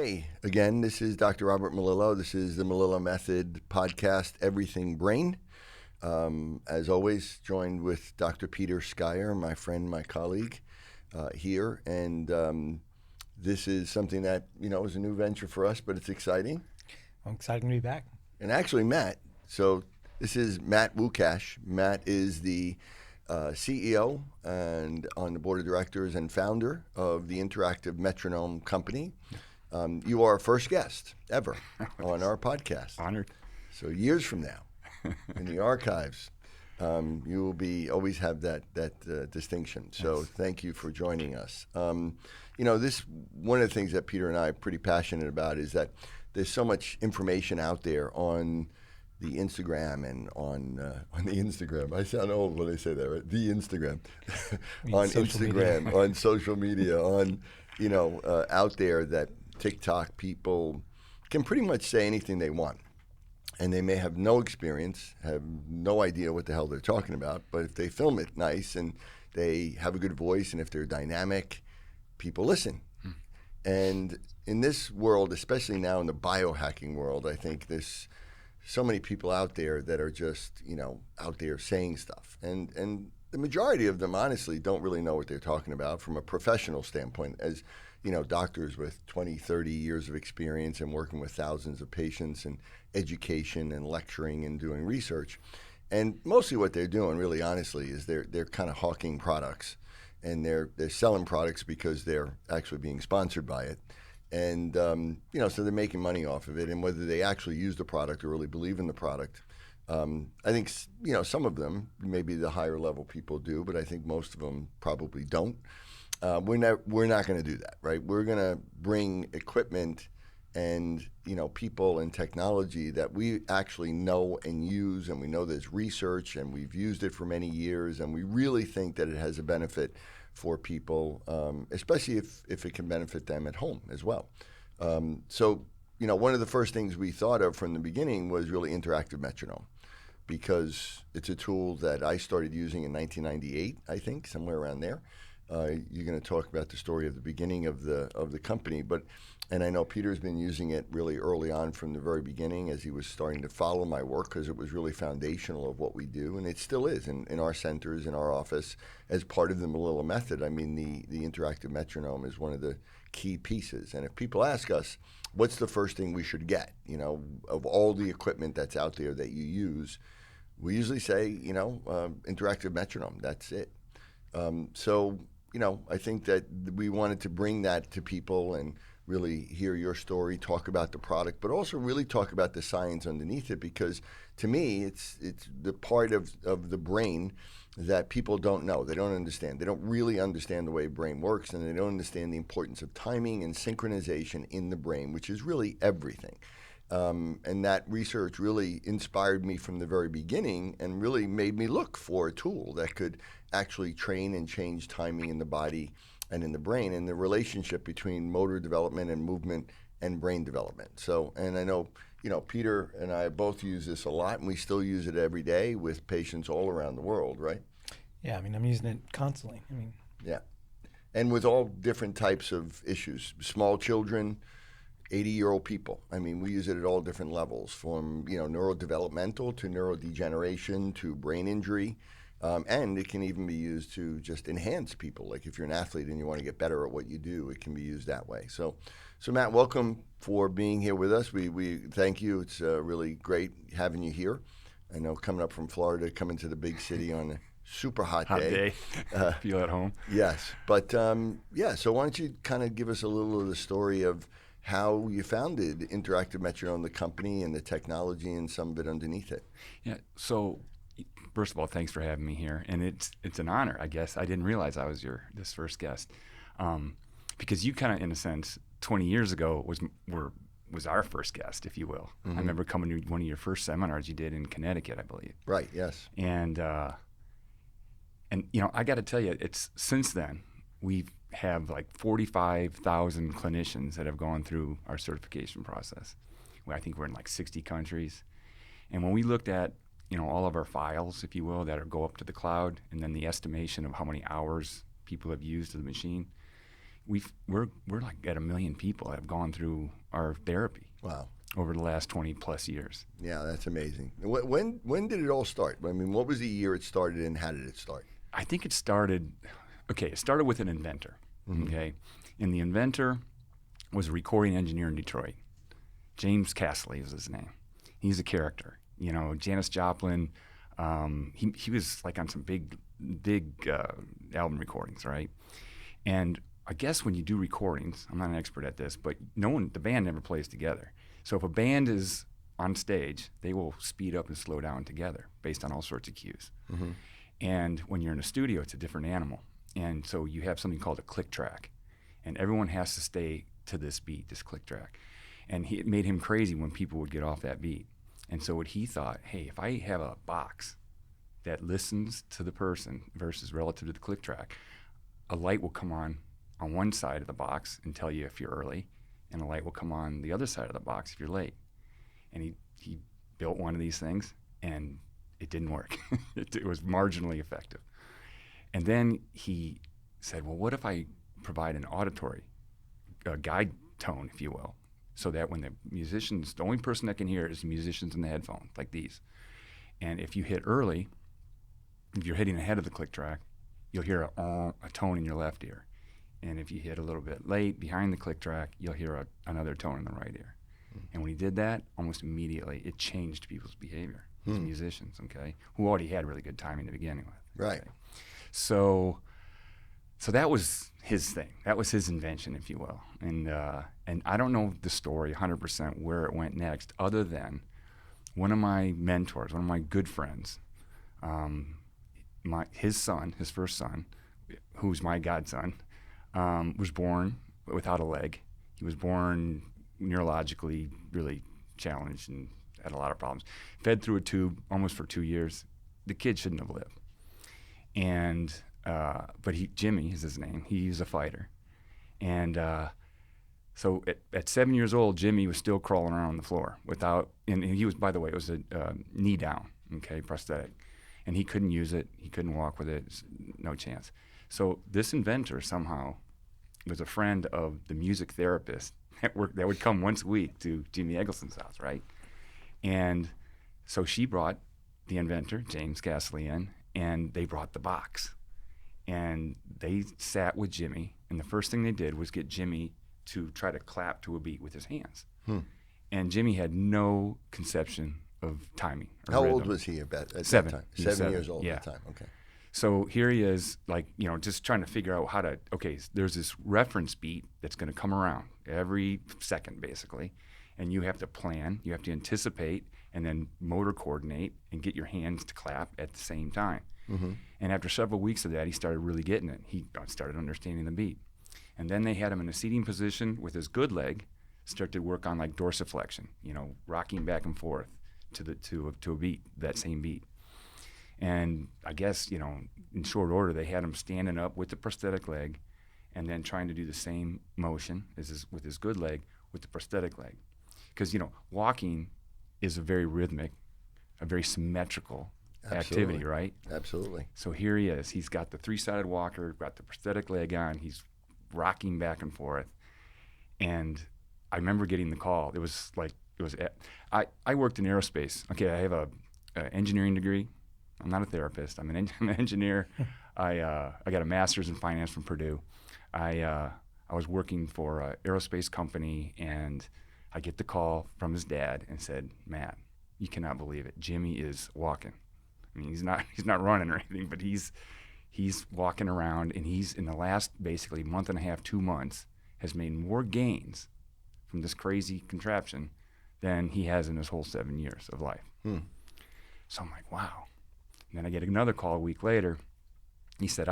Hey, again, this is Dr. Robert Melillo. This is the Melillo Method Podcast, Everything Brain. As always, joined with Dr. Peter Schreier, my friend, my colleague here. And this is something that, is a new venture for us, but it's exciting. I'm excited to be back. And actually, Matt, so this is Matt Wukash. Matt is the CEO and on the board of directors and founder of the Interactive Metronome Company. You are our first guest ever on our podcast. Honored. So years from now, in the archives, you will always have that distinction. So yes. Thank you for joining us. This one of the things that Peter and I are pretty passionate about is that there's so much information out there on the Instagram and on the Instagram. I sound old when I say that, right? The Instagram, on Instagram, on social media, on out there that TikTok people can pretty much say anything they want. And they may have no experience, have no idea what the hell they're talking about, but if they film it nice and they have a good voice and if they're dynamic, people listen. And in this world, especially now in the biohacking world, I think there's so many people out there that are just, out there saying stuff. And the majority of them, honestly, don't really know what they're talking about from a professional standpoint. As doctors with 20, 30 years of experience and working with thousands of patients and education and lecturing and doing research. And mostly what they're doing, really honestly, is they're kind of hawking products. And they're selling products because they're actually being sponsored by it. And, so they're making money off of it. And whether they actually use the product or really believe in the product, I think, some of them, maybe the higher level people do, but I think most of them probably don't. We're not going to do that, right? We're going to bring equipment and, people and technology that we actually know and use, and we know there's research, and we've used it for many years, and we really think that it has a benefit for people, especially if it can benefit them at home as well. So, one of the first things we thought of from the beginning was really interactive metronome, because it's a tool that I started using in 1998, I think, somewhere around there. You're going to talk about the story of the beginning of the company, and I know Peter's been using it really early on from the very beginning as he was starting to follow my work, because it was really foundational of what we do, and it still is in our centers, in our office, as part of the Melillo Method. I mean, the interactive metronome is one of the key pieces. And if people ask us, what's the first thing we should get, of all the equipment that's out there that you use, we usually say, interactive metronome, that's it. So, I think that we wanted to bring that to people and really hear your story, talk about the product, but also really talk about the science underneath it, because to me, it's the part of the brain that people don't know. They don't understand. They don't really understand the way the brain works, and they don't understand the importance of timing and synchronization in the brain, which is really everything. And that research really inspired me from the very beginning and really made me look for a tool that could actually train and change timing in the body and in the brain, and the relationship between motor development and movement and brain development. So, and I know, Peter and I both use this a lot, and we still use it every day with patients all around the world, right? Yeah, I'm using it constantly. Yeah. And with all different types of issues, small children, 80-year-old people. We use it at all different levels, from neurodevelopmental to neurodegeneration to brain injury, and it can even be used to just enhance people. Like if you're an athlete and you want to get better at what you do, it can be used that way. So Matt, welcome for being here with us. We thank you. It's really great having you here. I know coming up from Florida, coming to the big city on a super hot day. Feel at home. Yes, but so why don't you kind of give us a little of the story of how you founded Interactive Metronome, the company, and the technology and some of it underneath it. Yeah, so first of all, thanks for having me here. And it's an honor, I guess. I didn't realize I was this first guest. Because you kind of, in a sense, 20 years ago was our first guest, if you will. Mm-hmm. I remember coming to one of your first seminars you did in Connecticut, I believe. Right, yes. And I got to tell you, it's since then, we have like 45,000 clinicians that have gone through our certification process. I think we're in like 60 countries. And when we looked at, all of our files, if you will, that go up to the cloud, and then the estimation of how many hours people have used of the machine, we're like at 1 million people that have gone through our therapy. Wow. Over the last 20 plus years. Yeah, that's amazing. When did it all start? I mean, what was the year it started and how did it start? I think it started with an inventor, okay? And the inventor was a recording engineer in Detroit. James Castley was his name. He's a character. You know, Janis Joplin, he was like on some big album recordings, right? And I guess when you do recordings, I'm not an expert at this, but the band never plays together. So if a band is on stage, they will speed up and slow down together based on all sorts of cues. Mm-hmm. And when you're in a studio, it's a different animal. And so you have something called a click track. And everyone has to stay to this beat, this click track. And it made him crazy when people would get off that beat. And so what he thought, hey, if I have a box that listens to the person versus relative to the click track, a light will come on one side of the box and tell you if you're early, and a light will come on the other side of the box if you're late. And he built one of these things, and it didn't work. It was marginally effective. And then he said, well, what if I provide an auditory guide tone, if you will, so that when the musicians, the only person that can hear it is the musicians in the headphones, like these. And if you hit early, if you're hitting ahead of the click track, you'll hear a tone in your left ear. And if you hit a little bit late behind the click track, you'll hear another tone in the right ear. And when he did that, almost immediately, it changed people's behavior as musicians, okay, who already had really good timing to begin with. Right. Okay? So that was his thing. That was his invention, if you will. And I don't know the story 100% where it went next, other than one of my mentors, one of my good friends, his first son, who's my godson, was born without a leg. He was born neurologically really challenged and had a lot of problems. Fed through a tube almost for 2 years. The kid shouldn't have lived. And but Jimmy is his name. He's a fighter. And so at 7 years old, Jimmy was still crawling around on the floor and he was, by the way, it was a knee down, okay, prosthetic. And he couldn't use it. He couldn't walk with it. No chance. So this inventor somehow was a friend of the music therapist that would come once a week to Jimmy Eggleston's house, right? And so she brought the inventor, James Castley, in, and they brought the box. And they sat with Jimmy, and the first thing they did was get Jimmy to try to clap to a beat with his hands. And Jimmy had no conception of timing or How rhythm. old was he at that time? He was 7 years old yeah. at the time. Okay. So here he is, like, just trying to figure out how to, there's this reference beat that's going to come around every second, basically, and you have to plan, you have to anticipate, and then motor coordinate and get your hands to clap at the same time. Mm-hmm. And after several weeks of that, he started really getting it. He started understanding the beat. And then they had him in a seating position with his good leg, started to work on like dorsiflexion, rocking back and forth to a beat, that same beat. And I guess, in short order, they had him standing up with the prosthetic leg and then trying to do the same motion with his good leg with the prosthetic leg. Because, walking is a very rhythmic, a very symmetrical activity, right? Absolutely. So here he is. He's got the three-sided walker, got the prosthetic leg on. He's rocking back and forth. And I remember getting the call. I worked in aerospace. Okay, I have a engineering degree. I'm not a therapist. I'm an engineer. I got a master's in finance from Purdue. I was working for an aerospace company, and I get the call from his dad and said, "Matt, you cannot believe it. Jimmy is walking. I mean, he's not running or anything, but he's walking around, and he's in the last basically month and a half, 2 months, has made more gains from this crazy contraption than he has in his whole 7 years of life." So I'm like, wow. And then I get another call a week later. He said,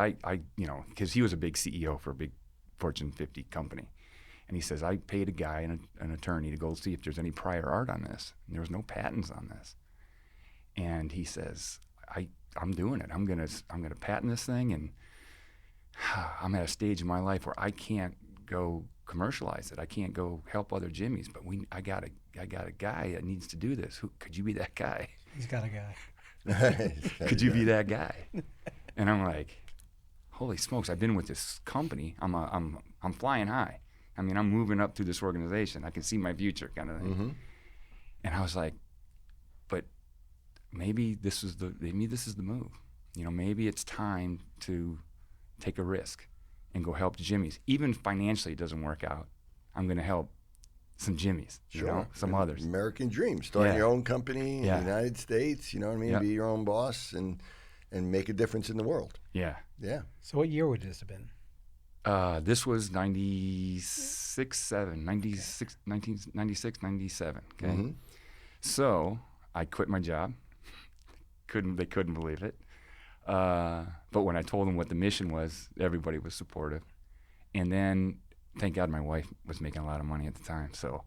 because he was a big CEO for a big Fortune 50 company. And he says, I paid a guy, an attorney, to go see if there's any prior art on this. And there was no patents on this. And he says, I'm doing it. I'm gonna patent this thing, and I'm at a stage in my life where I can't go commercialize it. I can't go help other Jimmys, but I got a guy that needs to do this. Who could you be? That guy? He's got a guy. Could you be that guy? And I'm like, holy smokes, I've been with this company. I'm flying high. I mean, I'm moving up through this organization. I can see my future, kind of thing. Mm-hmm. And I was like, but maybe this is the move. You know, maybe it's time to take a risk and go help Jimmy's. Even financially, it doesn't work out. I'm going to help some Jimmy's, Sure. you know, some others. American dream. Start your own company in the United States, you know what I mean? Yeah. Be your own boss and make a difference in the world. Yeah. Yeah. So what year would this have been? This was 96, 97. Okay. Mm-hmm. So I quit my job. They couldn't believe it. But when I told them what the mission was, everybody was supportive. And then, thank God, my wife was making a lot of money at the time. So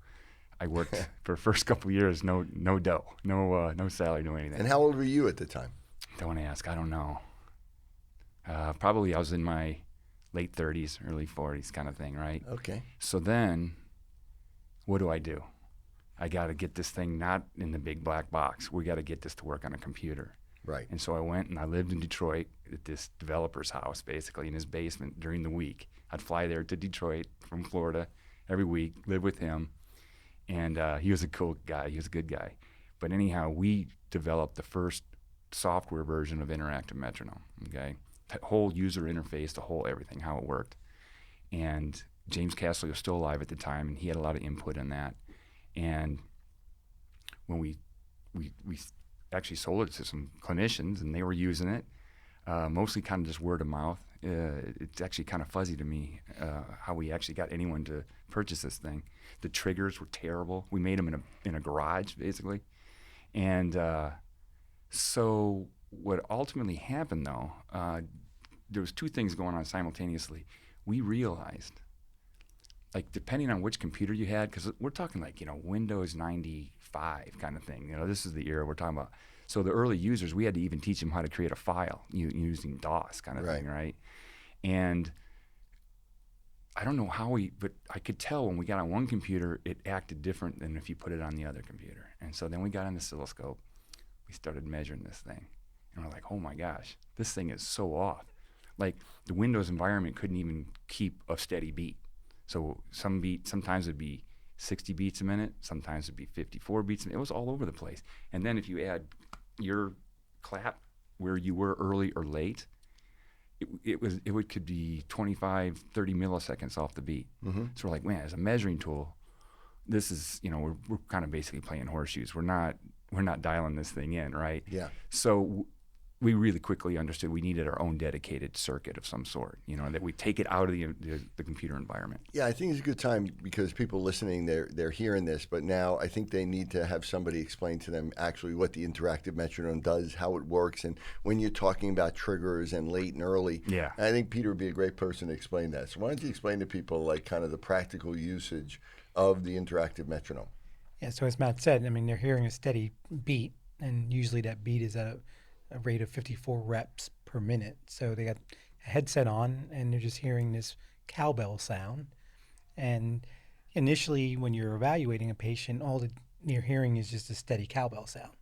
I worked for the first couple of years, no dough, no salary, no anything. And how old were you at the time? Don't ask. I don't know. Probably I was in my late 30s, early 40s kind of thing, right? Okay. So then, what do? I got to get this thing not in the big black box. We got to get this to work on a computer. Right. And so I went and I lived in Detroit at this developer's house, basically in his basement during the week. I'd fly there to Detroit from Florida every week, live with him. And he was a cool guy. He was a good guy. But anyhow, we developed the first software version of Interactive Metronome, okay? The whole user interface, the whole everything, how it worked. And James Castle was still alive at the time, and he had a lot of input in that. And when we actually sold it to some clinicians, and they were using it, mostly kind of just word of mouth. It's actually kind of fuzzy to me how we actually got anyone to purchase this thing. The triggers were terrible. We made them in a garage, basically. And so what ultimately happened, though, there was two things going on simultaneously. We realized, like, depending on which computer you had, because we're talking like, Windows 95 kind of thing. This is the era we're talking about. So the early users, we had to even teach them how to create a file using DOS kind of thing, right? And I don't know how but I could tell when we got on one computer, it acted different than if you put it on the other computer. And so then we got on the oscilloscope. We started measuring this thing. And we're like, oh my gosh, this thing is so off. Like, the Windows environment couldn't even keep a steady beat. So sometimes it'd be 60 beats a minute, sometimes it'd be 54 beats a minute. It was all over the place. And then if you add your clap where you were early or late, it could be 25, 30 milliseconds off the beat. Mm-hmm. So we're like, man, as a measuring tool, this is, we're kind of basically playing horseshoes. We're not dialing this thing in, right? Yeah. So we really quickly understood we needed our own dedicated circuit of some sort, that we take it out of the computer environment. Yeah, I think it's a good time because people listening, they're hearing this, but now I think they need to have somebody explain to them actually what the interactive metronome does, how it works, and when you're talking about triggers and late and early. Yeah. I think Peter would be a great person to explain that. So why don't you explain to people like kind of the practical usage of the interactive metronome? Yeah, so as Matt said, I mean, they're hearing a steady beat, and usually that beat is at a rate of 54 reps per minute. So they got a headset on, and they're just hearing this cowbell sound. And initially, when you're evaluating a patient, all that you're hearing is just a steady cowbell sound.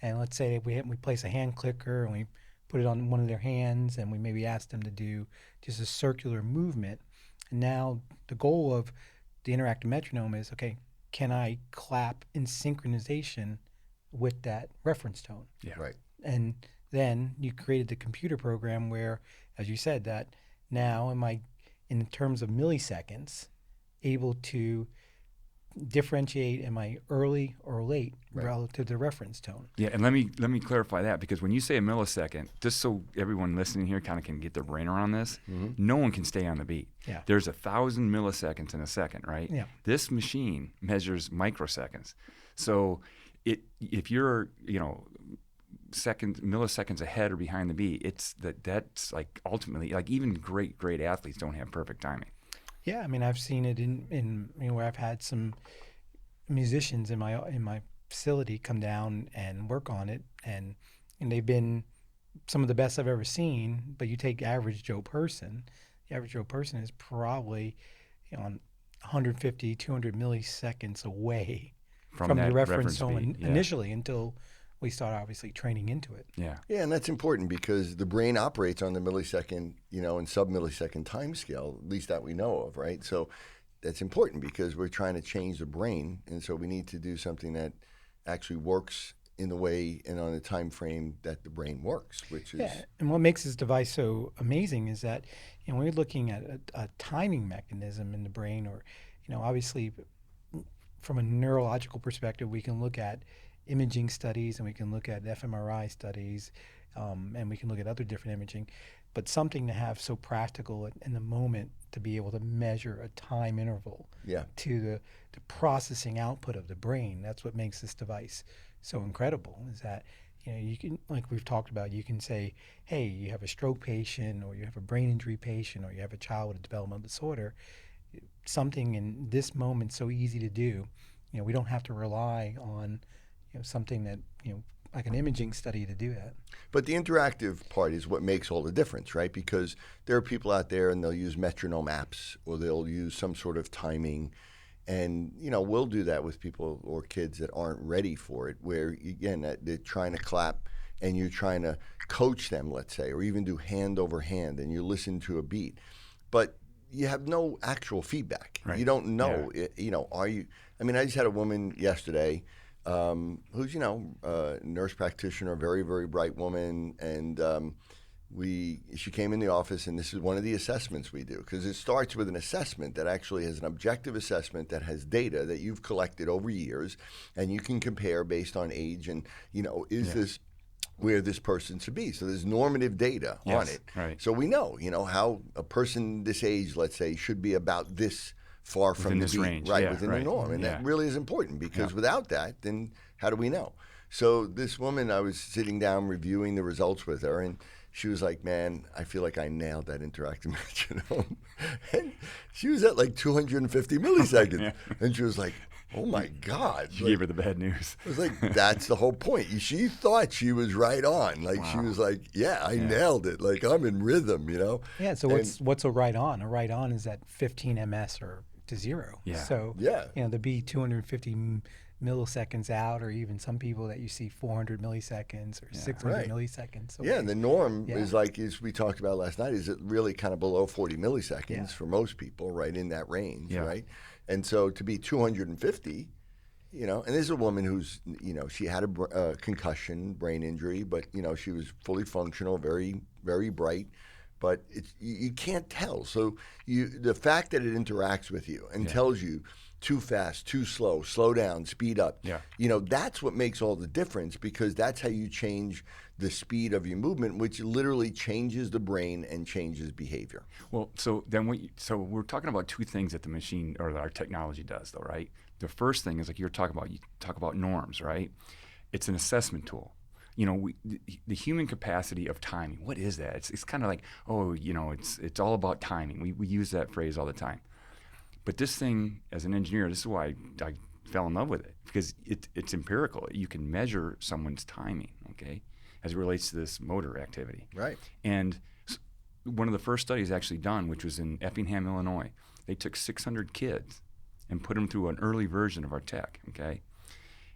And let's say we place a hand clicker, and we put it on one of their hands, and we maybe ask them to do just a circular movement. And now the goal of the interactive metronome is, okay, can I clap in synchronization with that reference tone? Yeah. Right. And then you created the computer program where, as you said, that now am I, in terms of milliseconds, able to differentiate, am I early or late relative to the reference tone? Yeah, and let me clarify that, because when you say a millisecond, just so everyone listening here kind of can get their brain around this, no one can stay on the beat. Yeah. There's 1,000 milliseconds in a second, right? Yeah. This machine measures microseconds. So if you're, milliseconds ahead or behind the beat, that's like ultimately, like, even great athletes don't have perfect timing. Yeah, I mean, I've seen it in where I've had some musicians in my facility come down and work on it, and they've been some of the best I've ever seen. But you take average Joe person, the average Joe person is probably 150, 200 milliseconds away from the reference tone initially, until we start obviously training into it. Yeah. Yeah, and that's important because the brain operates on the millisecond, and sub-millisecond time scale, at least that we know of, right? So that's important because we're trying to change the brain, and so we need to do something that actually works in the way and on the time frame that the brain works, which is... Yeah, and what makes this device so amazing is that we're looking at a timing mechanism in the brain, or obviously from a neurological perspective, we can look at imaging studies and we can look at fMRI studies, and we can look at other different imaging, but something to have so practical in the moment to be able to measure a time interval to the processing output of the brain. That's what makes this device so incredible, is that you can, like we've talked about, you can say, hey, you have a stroke patient, or you have a brain injury patient, or you have a child with a developmental disorder. Something in this moment so easy to do. We don't have to rely on something that like an imaging study to do that. But the interactive part is what makes all the difference, right? Because there are people out there and they'll use metronome apps, or they'll use some sort of timing. And, we'll do that with people or kids that aren't ready for it, where, again, they're trying to clap and you're trying to coach them, let's say, or even do hand over hand, and you listen to a beat. But you have no actual feedback. Right. You don't know, are you... I mean, I just had a woman yesterday who's, a nurse practitioner, very, very bright woman, and she came in the office, and this is one of the assessments we do, because it starts with an assessment that actually has an objective assessment that has data that you've collected over years, and you can compare based on age and, is this where this person should be? So there's normative data on it. Right. So we know, how a person this age, let's say, should be about this far within from the this beat, range. right, within the norm. And that really is important, because without that, then how do we know? So this woman, I was sitting down reviewing the results with her, and she was like, man, I feel like I nailed that interactive metronome. And she was at like 250 milliseconds. And she was like, oh my God. She gave her the bad news. I was like, that's the whole point. She thought she was right on. Like, she was like, I nailed it. Like, I'm in rhythm, Yeah, so what's a right on? A right on is at 15 ms or to 0. Yeah. So, to be 250 milliseconds out, or even some people that you see 400 milliseconds or 600 milliseconds. Yeah, and the norm is like, as we talked about last night, is it really kind of below 40 milliseconds for most people, right in that range, right? And so to be 250, and this is a woman who's, she had a concussion, brain injury, but, she was fully functional, very, very bright. But you can't tell. So the fact that it interacts with you and tells you too fast, too slow, slow down, speed up, that's what makes all the difference, because that's how you change the speed of your movement, which literally changes the brain and changes behavior. Well, so we're talking about two things that the machine or our technology does, though, right? The first thing is, like you talk about norms, right? It's an assessment tool. The human capacity of timing, what is that? It's kind of like, it's all about timing. We use that phrase all the time. But this thing, as an engineer, this is why I fell in love with it, because it's empirical. You can measure someone's timing, okay, as it relates to this motor activity. Right. And one of the first studies actually done, which was in Effingham, Illinois, they took 600 kids and put them through an early version of our tech, okay?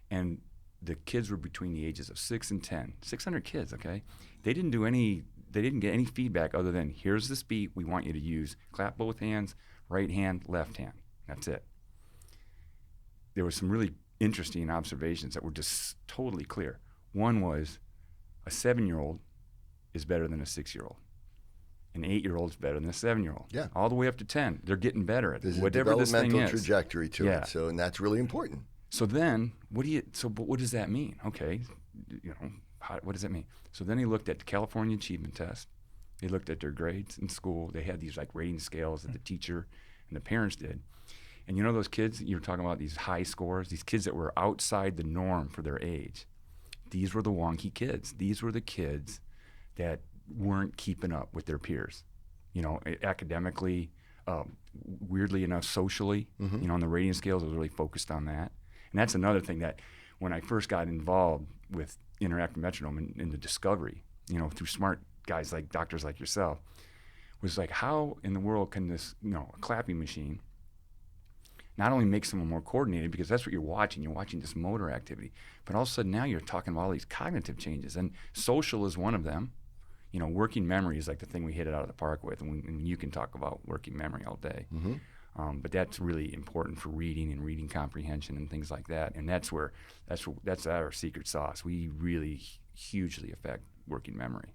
And the kids were between the ages of 6 and 10. 600 kids, okay? They didn't get any feedback other than, here's this beat, we want you to use. Clap both hands, right hand, left hand. That's it. There were some really interesting observations that were just totally clear. One was, a 7-year-old is better than a 6-year-old. An 8-year-old is better than a 7-year-old. Yeah. All the way up to 10. They're getting better at There's whatever a this thing developmental is. trajectory to it. So, and that's really important. So then, but what does that mean? Okay, what does that mean? So then he looked at the California Achievement Test. They looked at their grades in school. They had these like rating scales that the teacher and the parents did. And those kids that you're talking about, these high scores, these kids that were outside the norm for their age, these were the wonky kids. These were the kids that weren't keeping up with their peers, academically, weirdly enough, socially, on the rating scales, I was really focused on that. And that's another thing that when I first got involved with interactive metronome in the discovery, through smart guys like doctors like yourself, was like, how in the world can this, a clapping machine not only makes someone more coordinated, because that's what you're watching this motor activity, but all of a sudden now you're talking about all these cognitive changes, and social is one of them. You know, working memory is like the thing we hit it out of the park with, and you can talk about working memory all day. But that's really important for reading and reading comprehension and things like that. And that's our secret sauce. We really hugely affect working memory.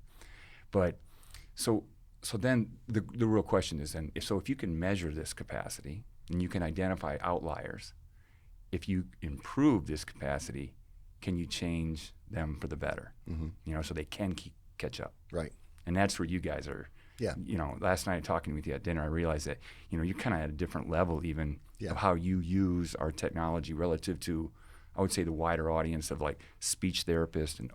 But so then the real question is then, if you can measure this capacity and you can identify outliers, if you improve this capacity, can you change them for the better? You know, so they can catch up. Right. And that's where you guys are. Yeah. You know, last night talking with you at dinner, I realized that, you know, you're kind of at a different level even of how you use our technology relative to, I would say, the wider audience of like speech therapists and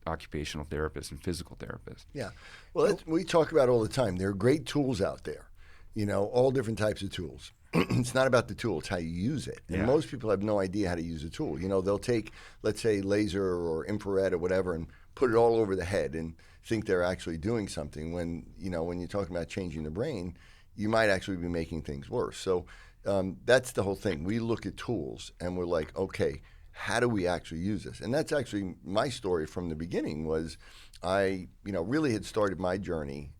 occupational therapists and physical therapists. Yeah. Well, we talk about all the time. There are great tools out there, you know, all different types of tools. It's not about the tool, it's how you use it. And most people have no idea how to use a tool. You know, they'll take, let's say, laser or infrared or whatever and put it all over the head and think they're actually doing something when, you know, when you're talking about changing the brain, you might actually be making things worse. So that's the whole thing. We look at tools and we're like, okay, how do we actually use this? And that's actually my story from the beginning. Was I, you know, really had started my journey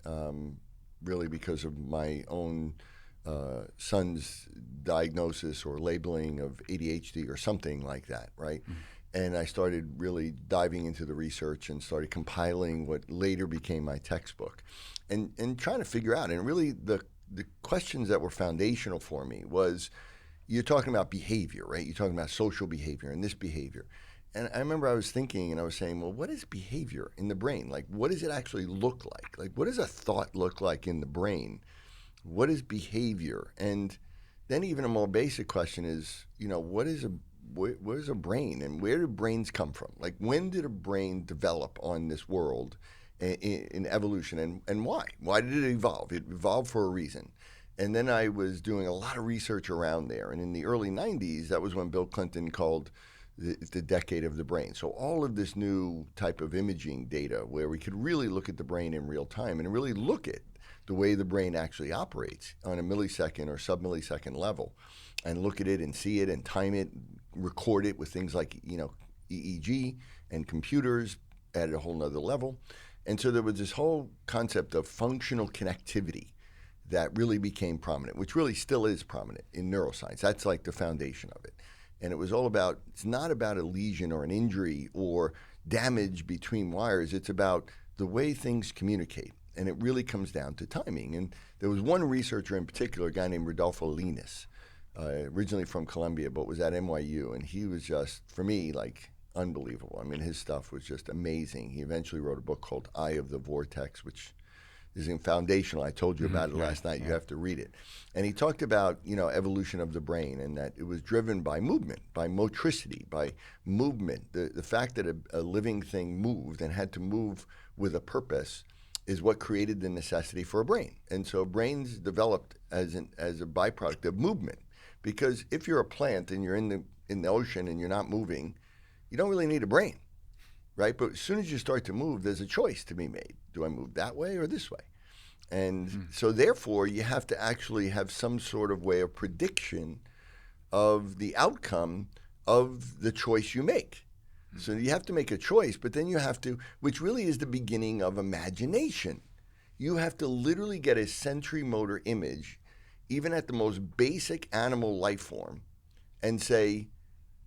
really because of my own son's diagnosis or labeling of ADHD or something like that, right? And I started really diving into the research and started compiling what later became my textbook and trying to figure out. And really the questions that were foundational for me was, you're talking about behavior, right? You're talking about social behavior and this behavior. And I remember I was thinking and I was saying, well, what is behavior in the brain? Like, what does it actually look like? Like, what does a thought look like in the brain? What is behavior? And then even a more basic question is, you know, what is a brain and where do brains come from? Like, when did a brain develop on this world in evolution and why? Why did it evolve? It evolved for a reason. And then I was doing a lot of research around there. And in the early 90s, that was when Bill Clinton called the decade of the brain. So all of this new type of imaging data where we could really look at the brain in real time and really look at the way the brain actually operates on a millisecond or sub-millisecond level and look at it and see it and time it, record it with things like, you know, EEG and computers at a whole nother level. And so there was this whole concept of functional connectivity that really became prominent, which really still is prominent in neuroscience. That's like the foundation of it. And it was all about, it's not about a lesion or an injury or damage between wires. It's about the way things communicate. And it really comes down to timing. And there was one researcher in particular, a guy named Rodolfo Linus, originally from Columbia, but was at NYU. And he was just, for me, like unbelievable. I mean, his stuff was just amazing. He eventually wrote a book called Eye of the Vortex, which is foundational. I told you about it last night. You have to read it. And he talked about, you know, evolution of the brain and that it was driven by movement, by motricity, by movement. The fact that a living thing moved and had to move with a purpose is what created the necessity for a brain. And so brains developed as a byproduct of movement. Because if you're a plant and you're in the ocean and you're not moving, you don't really need a brain. Right? But as soon as you start to move, there's a choice to be made. Do I move that way or this way? And so therefore, you have to actually have some sort of way of prediction of the outcome of the choice you make. So you have to make a choice, but then you have to, which really is the beginning of imagination. You have to literally get a sensory motor image, even at the most basic animal life form, and say,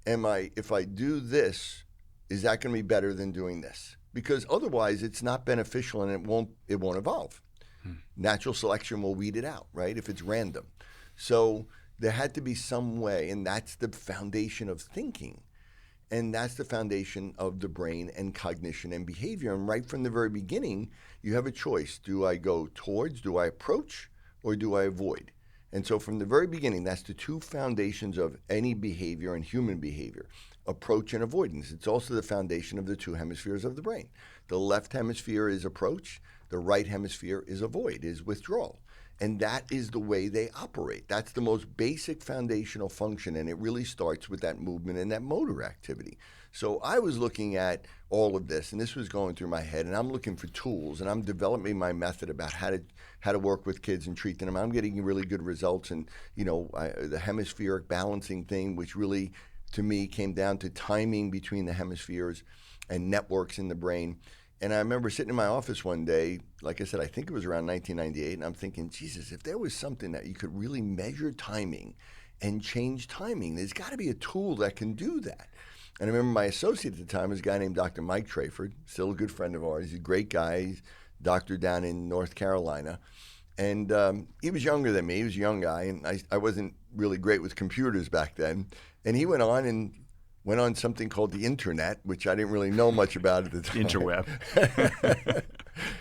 if I do this, is that going to be better than doing this? Because otherwise, it's not beneficial and it won't evolve. Natural selection will weed it out, right? If it's random. So there had to be some way, and that's the foundation of thinking. And that's the foundation of the brain and cognition and behavior. And right from the very beginning, you have a choice. Do I go towards, do I approach, or do I avoid? And so from the very beginning, that's the two foundations of any behavior and human behavior. Approach and avoidance. It's also the foundation of the two hemispheres of the brain. The left hemisphere is approach. The right hemisphere is avoid, is withdrawal. And that is the way they operate. That's the most basic foundational function, and it really starts with that movement and that motor activity. So I was looking at all of this, and this was going through my head, and I'm looking for tools, and I'm developing my method about how to work with kids and treat them. I'm getting really good results, and the hemispheric balancing thing, which really, to me, came down to timing between the hemispheres and networks in the brain. And I remember sitting in my office one day, like I said, I think it was around 1998, and I'm thinking, Jesus, if there was something that you could really measure timing and change timing, there's got to be a tool that can do that. And I remember my associate at the time was a guy named Dr. Mike Trayford, still a good friend of ours. He's a great guy. He's a doctor down in North Carolina. And he was younger than me. He was a young guy, and I wasn't really great with computers back then. And he went on something called the internet, which I didn't really know much about at the time. Interweb.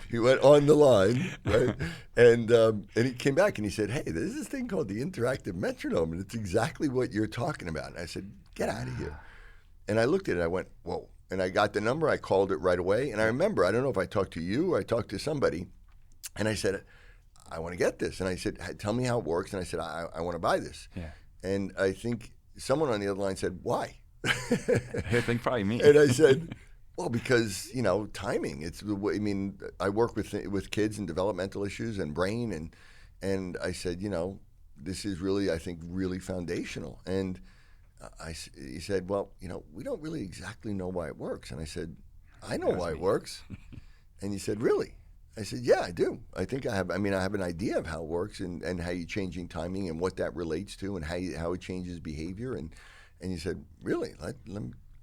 He went on the line, right? And he came back and he said, hey, there's this thing called the interactive metronome, and it's exactly what you're talking about. And I said, get out of here. And I looked at it, I went, whoa. And I got the number, I called it right away. And I remember, I don't know if I talked to you or I talked to somebody, and I said, I want to get this. And I said, tell me how it works. And I said, I want to buy this. Yeah. And I think someone on the other line said, why? I think probably me. And I said, well, because, timing. It's the way, I work with kids and developmental issues and brain. And I said, this is really, I think, really foundational. And he said, well, we don't really exactly know why it works. And I said, I know why it works. And he said, really? I said, yeah, I do. I think I have an idea of how it works and how you're changing timing and what that relates to and how it changes behavior. And he said, really?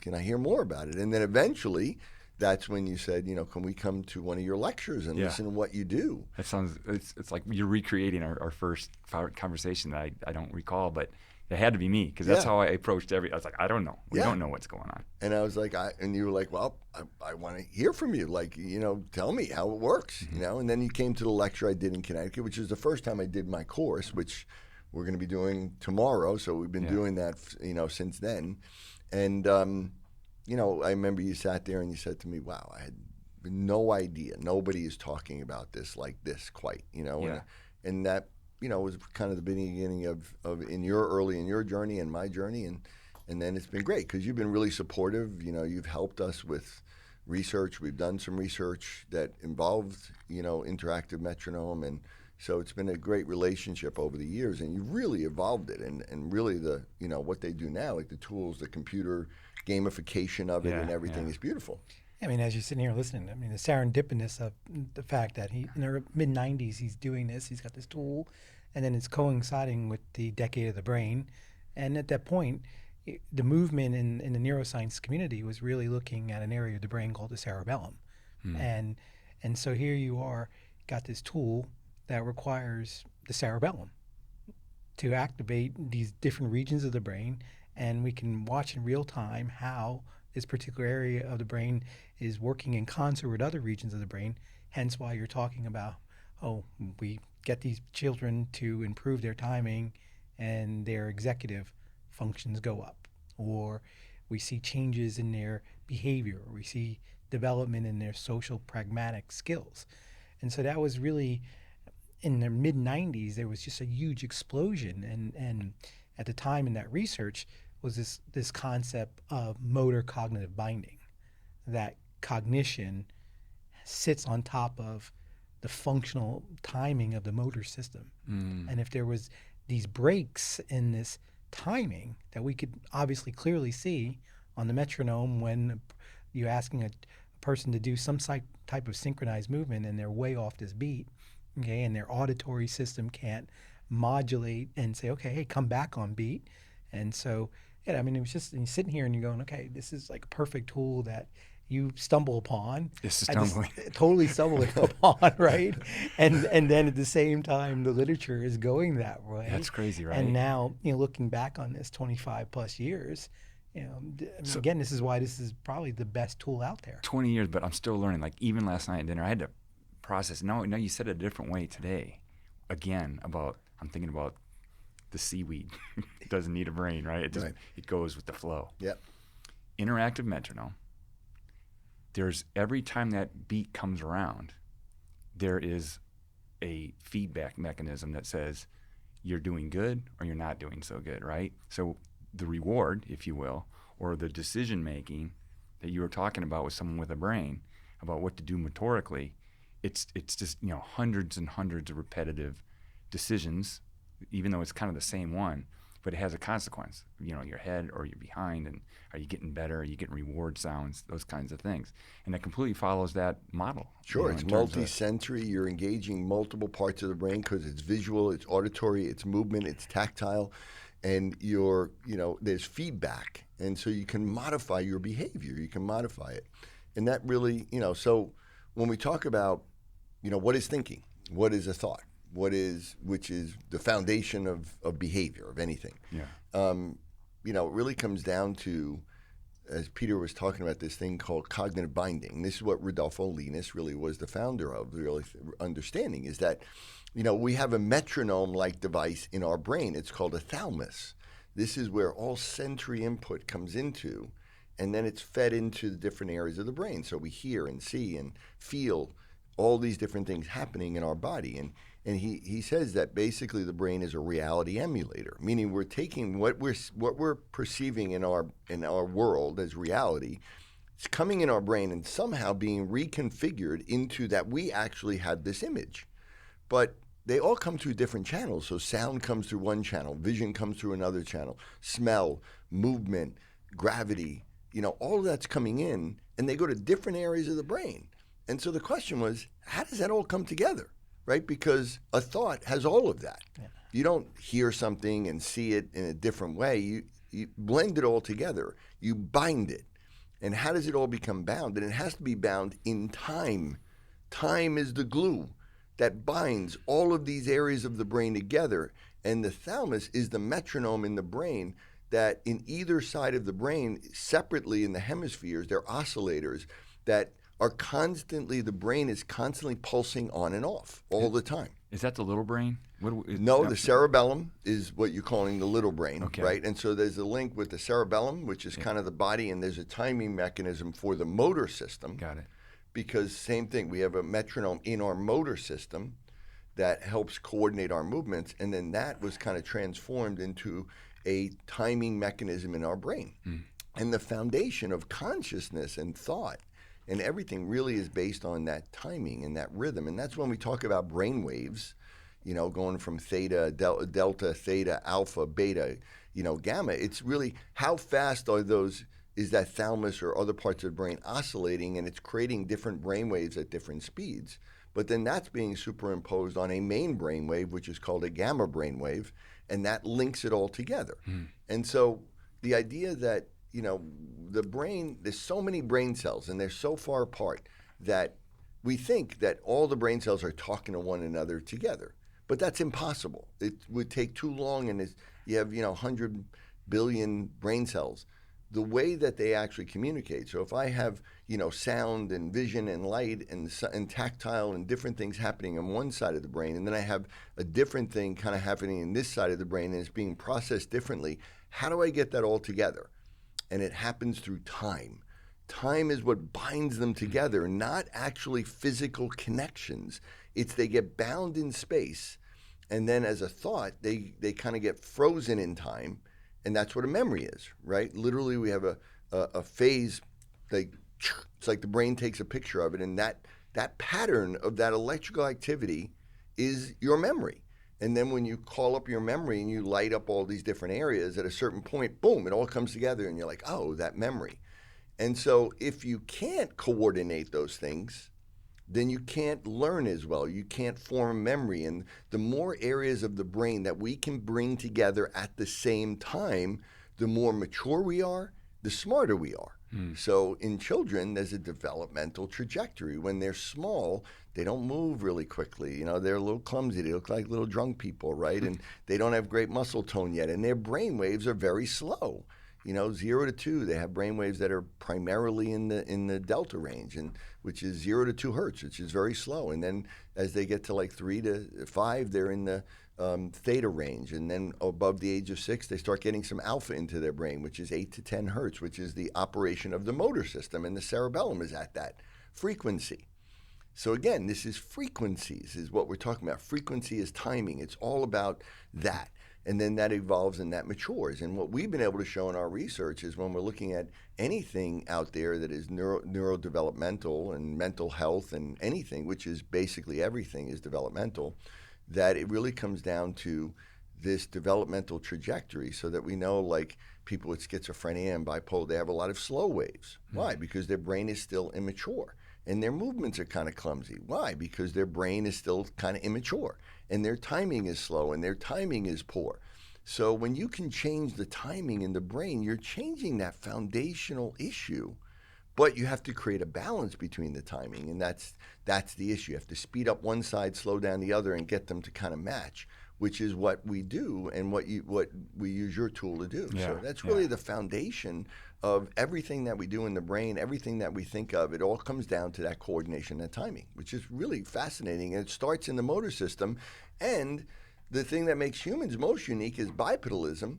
Can I hear more about it? And then eventually, that's when you said, can we come to one of your lectures and listen to what you do? That sounds, it's like you're recreating our first conversation that I don't recall, but it had to be me, because that's how I approached I was like, I don't know. We don't know what's going on. And I was like, and you were like, well, I want to hear from you. Like, tell me how it works, And then you came to the lecture I did in Connecticut, which is the first time I did my course, which we're going to be doing tomorrow. So we've been doing that, since then. And, I remember you sat there and you said to me, wow, I had no idea. Nobody is talking about this like this quite, and that, was kind of the beginning of in your journey and my journey. And then it's been great because you've been really supportive. You've helped us with research. We've done some research that involved, interactive metronome. And so it's been a great relationship over the years, and you've really evolved it. And really the, what they do now, like the tools, the computer gamification of it and everything is beautiful. As you're sitting here listening, the serendipitous of the fact that he, in the mid-90s, he's doing this, he's got this tool, and then it's coinciding with the decade of the brain. And at that point, the movement in the neuroscience community was really looking at an area of the brain called the cerebellum. And so here you are, got this tool that requires the cerebellum to activate these different regions of the brain, and we can watch in real time how this particular area of the brain is working in concert with other regions of the brain, hence why you're talking about, we get these children to improve their timing and their executive functions go up, or we see changes in their behavior, or we see development in their social pragmatic skills. And so that was really, in the mid-90s, there was just a huge explosion, and at the time in that research was this concept of motor cognitive binding, that cognition sits on top of the functional timing of the motor system. And if there was these breaks in this timing that we could obviously clearly see on the metronome when you're asking a person to do some type of synchronized movement and they're way off this beat, okay, and their auditory system can't modulate and say, okay, hey, come back on beat. And so, it was just, and you're sitting here and you're going, okay, this is like a perfect tool that you stumble upon. It's stumbling. Totally stumbling upon, right? And then at the same time, the literature is going that way. That's crazy, right? And now, looking back on this 25 plus years, again, this is why this is probably the best tool out there. 20 years, but I'm still learning. Like even last night at dinner, I had to process. No, you said it a different way today. Again, I'm thinking about the seaweed. It doesn't need a brain, right? It goes with the flow. Yep. Interactive metronome. There's every time that beat comes around, there is a feedback mechanism that says you're doing good or you're not doing so good, right? So the reward, if you will, or the decision making that you were talking about with someone with a brain, about what to do motorically, it's just, hundreds and hundreds of repetitive decisions, even though it's kind of the same one, but it has a consequence. Your head or your behind, and are you getting better? Are you getting reward sounds? Those kinds of things. And that completely follows that model. Sure, it's multi-sensory. You're engaging multiple parts of the brain because it's visual, it's auditory, it's movement, it's tactile, and there's feedback. And so you can modify your behavior. You can modify it. And that really, so when we talk about, what is thinking? What is a thought? Which is the foundation of behavior, of anything. Yeah. It really comes down to, as Peter was talking about, this thing called cognitive binding. This is what Rodolfo Linus really was the founder of, really understanding, is that, we have a metronome-like device in our brain. It's called a thalamus. This is where all sensory input comes into, and then it's fed into the different areas of the brain. So we hear and see and feel all these different things happening in our body. And he says that basically the brain is a reality emulator, meaning we're taking what we're perceiving in our world as reality, it's coming in our brain and somehow being reconfigured into that we actually have this image. But they all come through different channels. So sound comes through one channel, vision comes through another channel, smell, movement, gravity, all of that's coming in, and they go to different areas of the brain. And so the question was, how does that all come together? Right? Because a thought has all of that. Yeah. You don't hear something and see it in a different way. You blend it all together. You bind it. And how does it all become bound? And it has to be bound in time. Time is the glue that binds all of these areas of the brain together. And the thalamus is the metronome in the brain that in either side of the brain, separately in the hemispheres, they're oscillators that are constantly, the brain is constantly pulsing on and off all the time. Is that the little brain? No, the cerebellum is what you're calling the little brain, right? And so there's a link with the cerebellum, which is kind of the body, and there's a timing mechanism for the motor system. Got it. Because same thing, we have a metronome in our motor system that helps coordinate our movements, and then that was kind of transformed into a timing mechanism in our brain. And the foundation of consciousness and thought and everything really is based on that timing and that rhythm. And that's when we talk about brain waves, going from theta, delta, theta, alpha, beta, gamma. It's really how fast is that thalamus or other parts of the brain oscillating, and it's creating different brain waves at different speeds. But then that's being superimposed on a main brain wave, which is called a gamma brain wave, and that links it all together. And so the idea that the brain, there's so many brain cells and they're so far apart that we think that all the brain cells are talking to one another together. But that's impossible. It would take too long, and you have 100 billion brain cells. The way that they actually communicate, so if I have sound and vision and light and tactile and different things happening on one side of the brain, and then I have a different thing kind of happening in this side of the brain and it's being processed differently, how do I get that all together? And it happens through time. Time is what binds them together, not actually physical connections. It's they get bound in space, and then as a thought, they kind of get frozen in time, and that's what a memory is, right? Literally, we have a phase, it's like the brain takes a picture of it, and that pattern of that electrical activity is your memory. And then when you call up your memory and you light up all these different areas, at a certain point, boom, it all comes together and you're like, oh, that memory. And so if you can't coordinate those things, then you can't learn as well. You can't form memory. And the more areas of the brain that we can bring together at the same time, the more mature we are, the smarter we are. So in children, there's a developmental trajectory. When they're small, they don't move really quickly. They're a little clumsy. They look like little drunk people, right? And they don't have great muscle tone yet. And their brain waves are very slow. 0 to 2, they have brain waves that are primarily in the delta range, and which is 0 to 2 hertz, which is very slow. And then as they get to like 3 to 5, they're in the theta range. And then above the age of 6, they start getting some alpha into their brain, which is 8 to 10 hertz, which is the operation of the motor system. And the cerebellum is at that frequency. So again, this is frequencies is what we're talking about. Frequency is timing. It's all about that. And then that evolves and that matures. And what we've been able to show in our research is when we're looking at anything out there that is neurodevelopmental and mental health and anything, which is basically everything is developmental, that it really comes down to this developmental trajectory, so that we know, like, people with schizophrenia and bipolar, they have a lot of slow waves. Why? Because their brain is still immature. And their movements are kind of clumsy. Why? Because their brain is still kind of immature. And their timing is slow and their timing is poor. So when you can change the timing in the brain, you're changing that foundational issue. But you have to create a balance between the timing, and that's the issue. You have to speed up one side, slow down the other, and get them to kind of match, which is what we do and what we use your tool to do. Yeah, So that's really the foundation of everything that we do in the brain, everything that we think of. It all comes down to that coordination and timing, which is really fascinating. And it starts in the motor system. And the thing that makes humans most unique is bipedalism.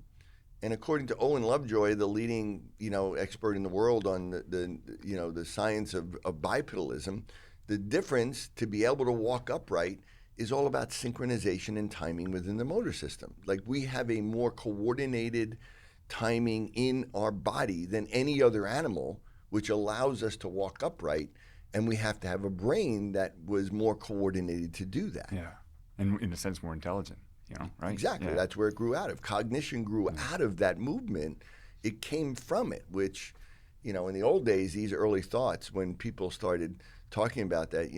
And according to Owen Lovejoy, the leading expert in the world on the science of bipedalism, the difference to be able to walk upright is all about synchronization and timing within the motor system. Like, we have a more coordinated timing in our body than any other animal, which allows us to walk upright, and we have to have a brain that was more coordinated to do that. Yeah, and in a sense more intelligent, right? Exactly. Yeah. That's where it grew out of. Cognition grew out of that movement. It came from it, which, in the old days, these early thoughts, when people started talking about that,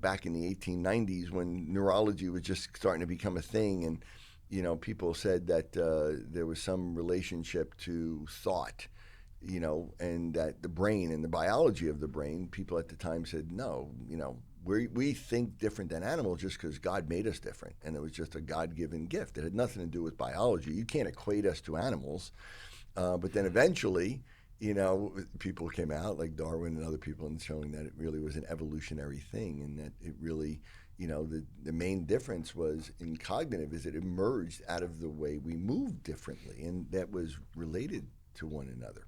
back in the 1890s, when neurology was just starting to become a thing, and people said that there was some relationship to thought, and that the brain and the biology of the brain, people at the time said, no, we think different than animals just because God made us different, and it was just a God-given gift. It had nothing to do with biology. You can't equate us to animals. But then eventually, people came out like Darwin and other people and showing that it really was an evolutionary thing, and that it really, the main difference was in cognitive is it emerged out of the way we move differently, and that was related to one another.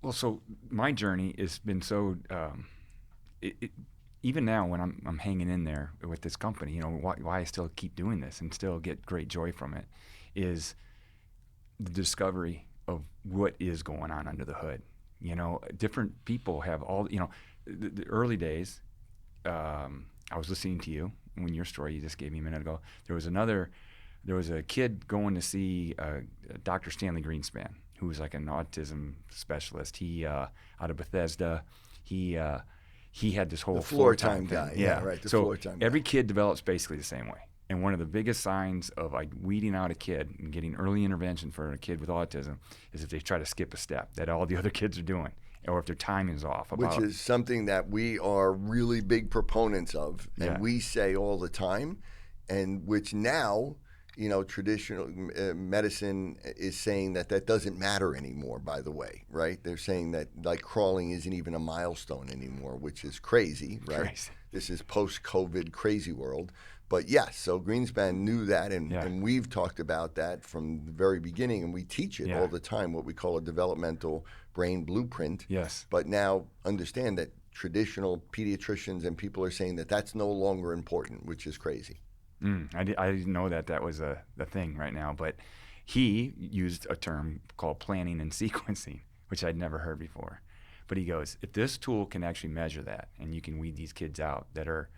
Well, so my journey has been so, even now when I'm hanging in there with this company, why I still keep doing this and still get great joy from it is the discovery of what is going on under the hood. Different people have all, the early days, I was listening to you when your story you just gave me a minute ago. There was a kid going to see Dr. Stanley Greenspan, who was like an autism specialist. He out of Bethesda. He had this whole the floor time thing. guy. Yeah, right. The so floor time every guy. kid develops basically the same way. And one of the biggest signs of like weeding out a kid and getting early intervention for a kid with autism is if they try to skip a step that all the other kids are doing, or if their timing is off. Which is something that we are really big proponents of, and we say all the time, and which now, traditional medicine is saying that doesn't matter anymore, by the way, right? They're saying that, like, crawling isn't even a milestone anymore, which is crazy, right? Crazy. This is post-COVID crazy world. But yes, so Greenspan knew that, and we've talked about that from the very beginning, and we teach it all the time, what we call a developmental brain blueprint. Yes. But now understand that traditional pediatricians and people are saying that that's no longer important, which is crazy. I didn't know that was the thing right now, but he used a term called planning and sequencing, which I'd never heard before. But he goes, if this tool can actually measure that, and you can weed these kids out that are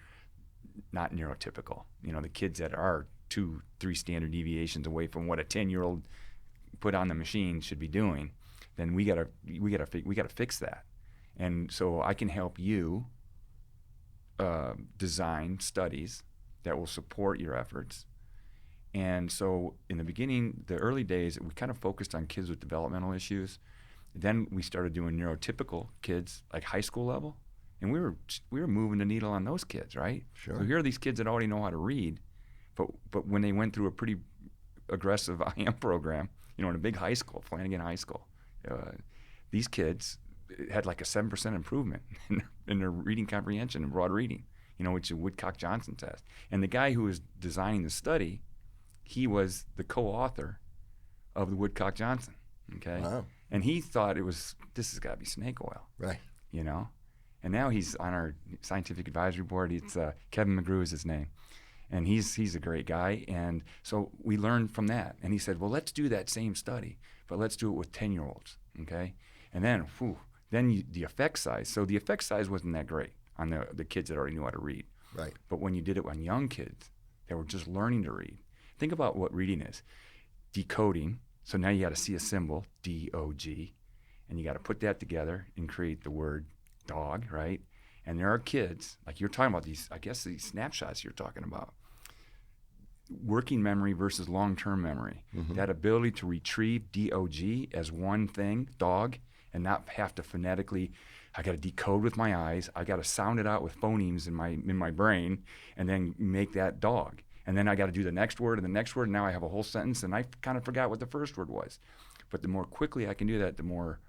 not neurotypical, the kids that are 2-3 standard deviations away from what a 10-year-old put on the machine should be doing, then we gotta fix that. And so I can help you design studies that will support your efforts. And so in the beginning, the early days, we kind of focused on kids with developmental issues. Then we started doing neurotypical kids, like high school level. And we were moving the needle on those kids, right? Sure. So here are these kids that already know how to read, but when they went through a pretty aggressive IM program, in a big high school, Flanagan High School, these kids had like a 7% improvement in their reading comprehension and broad reading, which is a Woodcock-Johnson test. And the guy who was designing the study, he was the co-author of the Woodcock-Johnson, okay? Wow. And he thought this has got to be snake oil, Right. And now he's on our scientific advisory board. It's Kevin McGrew is his name. And he's a great guy. And so we learned from that. And he said, well, let's do that same study, but let's do it with 10-year-olds, okay? And then, the effect size. So the effect size wasn't that great on the kids that already knew how to read. Right. But when you did it on young kids that were just learning to read, think about what reading is. Decoding. So now you got to see a symbol, D-O-G, and you got to put that together and create the word dog, right? And there are kids, like you're talking about these snapshots you're talking about. Working memory versus long-term memory. Mm-hmm. That ability to retrieve D-O-G as one thing, dog, and not have to phonetically, I got to decode with my eyes, I got to sound it out with phonemes in my brain, and then make that dog. And then I got to do the next word and the next word, and now I have a whole sentence, and I kind of forgot what the first word was. But the more quickly I can do that, the more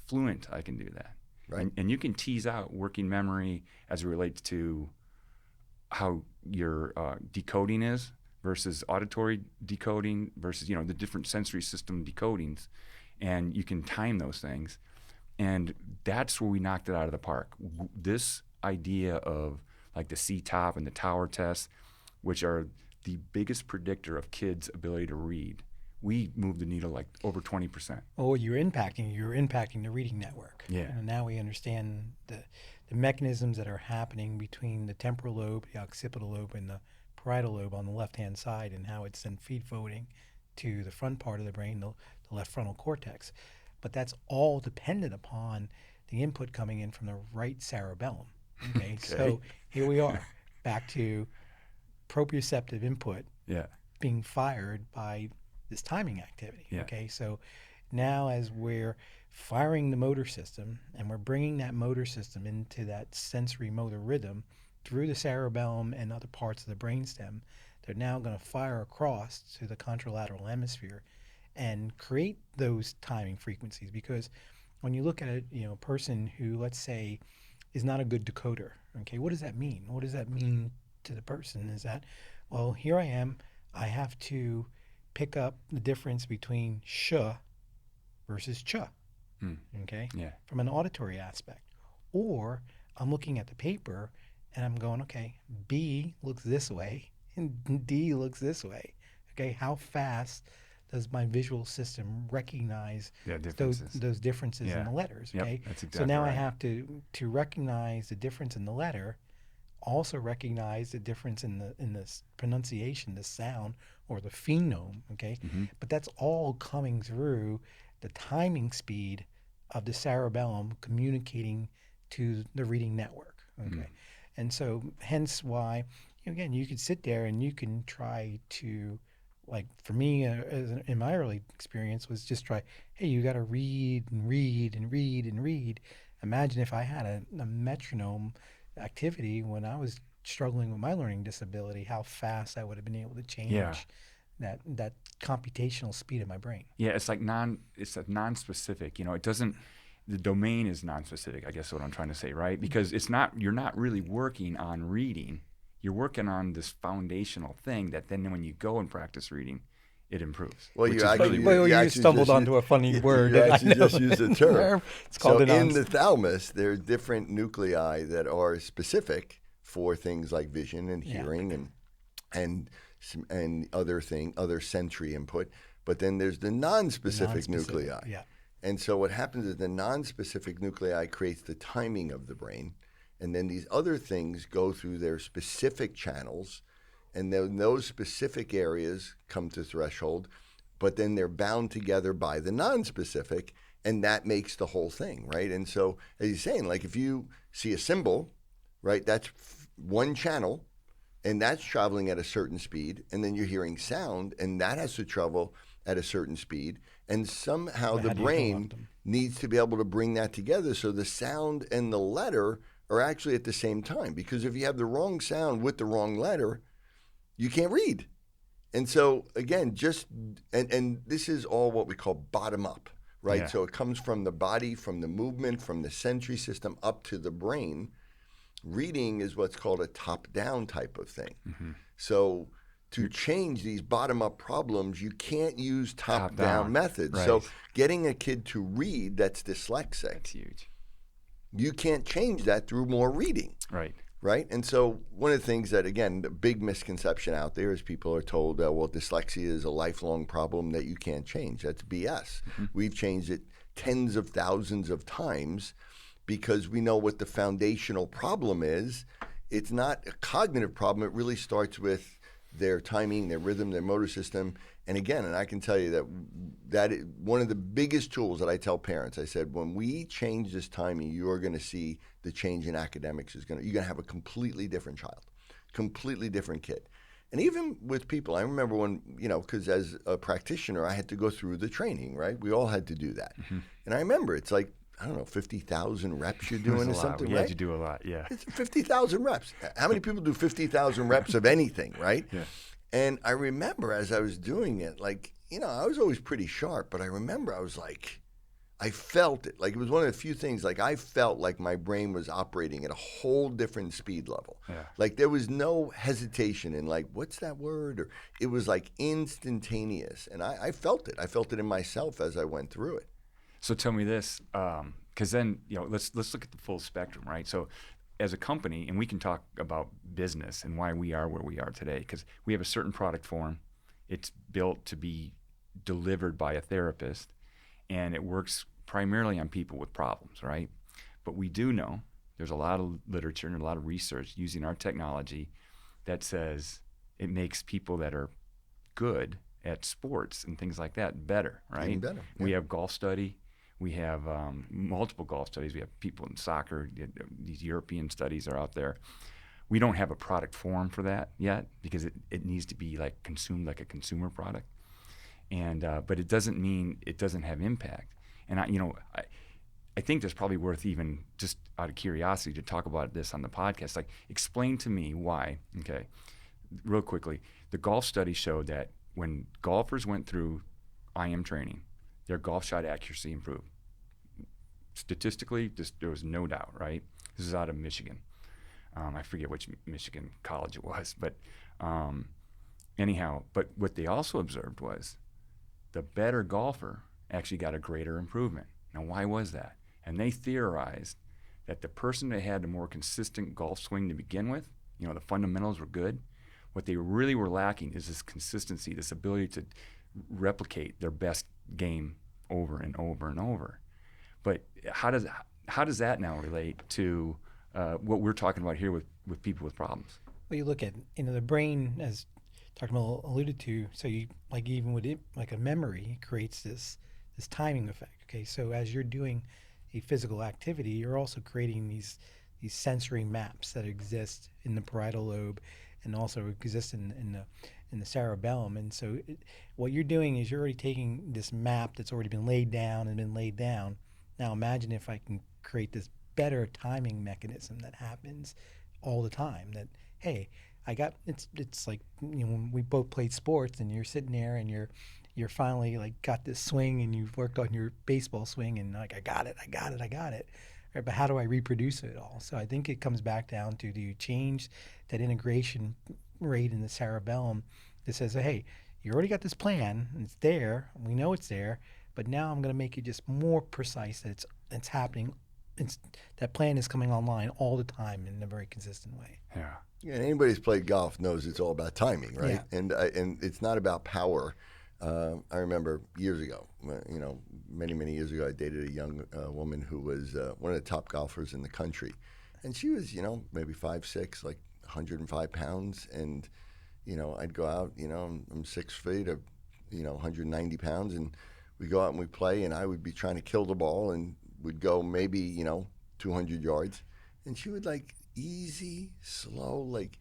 fluent I can do that. Right. And you can tease out working memory as it relates to how your decoding is versus auditory decoding versus, the different sensory system decodings. And you can time those things. And that's where we knocked it out of the park. This idea of like the C-top and the tower tests, which are the biggest predictor of kids' ability to read, we moved the needle like over 20%. Oh, you're impacting the reading network. Yeah. And now we understand the mechanisms that are happening between the temporal lobe, the occipital lobe, and the parietal lobe on the left-hand side, and how it's then feed-forwarding to the front part of the brain, the left frontal cortex. But that's all dependent upon the input coming in from the right cerebellum. Okay, so here we are, back to proprioceptive input being fired by this timing activity. Yeah. Okay, so now as we're firing the motor system and we're bringing that motor system into that sensory motor rhythm through the cerebellum and other parts of the brainstem, they're now going to fire across to the contralateral hemisphere and create those timing frequencies. Because when you look at a person who, let's say, is not a good decoder, okay, what does that mean? What does that mean to the person? Is that, well, here I am, I have to pick up the difference between sh versus ch, okay, from an auditory aspect. Or I'm looking at the paper and I'm going, okay, B looks this way and D looks this way. Okay, how fast does my visual system recognize those differences in the letters? Okay, that's exactly so now right. I have to recognize the difference in the letter, also recognize the difference in the pronunciation, the sound, or the phenome. Okay, but that's all coming through the timing speed of the cerebellum communicating to the reading network. Okay, and so hence why, again, you could sit there and you can try to, like for me, in my early experience, was just try, hey, you got to read and read and read and read. Imagine if I had a metronome activity when I was struggling with my learning disability, how fast I would have been able to change that computational speed of my brain. Yeah, it's like non-specific. It doesn't. The domain is non-specific, I guess is what I'm trying to say, right? Because you're not really working on reading. You're working on this foundational thing that then when you go and practice reading, it improves. Well, which you is actually, really you stumbled onto a funny word. You actually just used a term. It's called so in the thalamus, there are different nuclei that are specific for things like vision and hearing and other sensory input. But then there's the non-specific nuclei. Yeah. And so what happens is the non-specific nuclei creates the timing of the brain. And then these other things go through their specific channels, and then those specific areas come to threshold, but then they're bound together by the non-specific, and that makes the whole thing, right? And so, as you're saying, like if you see a symbol, right, that's one channel, and that's traveling at a certain speed, and then you're hearing sound, and that has to travel at a certain speed, and somehow the brain needs to be able to bring that together so the sound and the letter are actually at the same time. Because if you have the wrong sound with the wrong letter, you can't read. And so, again, and this is all what we call bottom up, right? Yeah. So it comes from the body, from the movement, from the sensory system up to the brain. Reading is what's called a top-down type of thing. So to change these bottom-up problems, you can't use top-down methods. Right. So getting a kid to read that's dyslexic, That's huge. you can't change that through more reading. Right. right? And so one of the things that, again, the big misconception out there is people are told, well, dyslexia is a lifelong problem that you can't change. That's BS. We've changed it tens of thousands of times because we know what the foundational problem is. It's not a cognitive problem. It really starts with their timing, their rhythm, their motor system. And again, and I can tell you that is one of the biggest tools that I tell parents. I said, when we change this timing, you're going to see the change in academics you're going to have a completely different child, completely different kid. And even with people, I remember when, because as a practitioner, I had to go through the training, right? We all had to do that. And I remember it's like, I don't know, 50,000 reps you're doing or something, right? Yeah, you do a lot, yeah. It's 50,000 reps. How many people do 50,000 reps of anything, right? Yeah. And I remember as I was doing it, I was always pretty sharp, but I remember I was like, I felt it. Like it was one of the few things, like I felt like my brain was operating at a whole different speed level. Yeah. Like there was no hesitation in like, what's that word? Or it was like instantaneous. And I felt it. I felt it in myself as I went through it. So tell me this, because then, let's look at the full spectrum, right? So as a company, and we can talk about business and why we are where we are today, because we have a certain product form. It's built to be delivered by a therapist, and it works primarily on people with problems, right? But we do know there's a lot of literature and a lot of research using our technology that says it makes people that are good at sports and things like that better, right? Even better. Yeah. We have golf study. We have multiple golf studies. We have people in soccer. These European studies are out there. We don't have a product form for that yet because it needs to be like consumed like a consumer product. And but it doesn't mean it doesn't have impact. And I think that's probably worth even just out of curiosity to talk about this on the podcast. Like, explain to me why. Okay, real quickly, the golf study showed that when golfers went through IM training, their golf shot accuracy improved. Statistically, there was no doubt, right? This is out of Michigan. I forget which Michigan college it was, but anyhow, but what they also observed was the better golfer actually got a greater improvement. Now, why was that? And they theorized that the person that had the more consistent golf swing to begin with, the fundamentals were good. What they really were lacking is this consistency, this ability to replicate their best game over and over and over. But how does that now relate to what we're talking about here with people with problems? Well, you look at the brain, as Dr. Melillo alluded to. So you even with it, like a memory creates this timing effect. Okay, so as you're doing a physical activity, you're also creating these sensory maps that exist in the parietal lobe and also exist in the cerebellum. And so what you're doing is you're already taking this map that's already been laid down. Now imagine if I can create this better timing mechanism that happens all the time. That, hey, it's like when we both played sports and you're sitting there and you're finally like got this swing and you've worked on your baseball swing and like I got it. Right, but how do I reproduce it all? So I think it comes back down to, do you change that integration rate in the cerebellum that says, hey, you already got this plan, and it's there, we know it's there, but now I'm going to make it just more precise that it's happening. That plan is coming online all the time in a very consistent way. Yeah. And anybody who's played golf knows it's all about timing, right? Yeah. And it's not about power. I remember years ago, many years ago, I dated a young woman who was one of the top golfers in the country. And she was, maybe 5'6", like 105 pounds. And, I'd go out, I'm 6 feet of, 190 pounds. And we'd go out and we'd play, and I would be trying to kill the ball and would go maybe, 200 yards. And she would like easy, slow, like,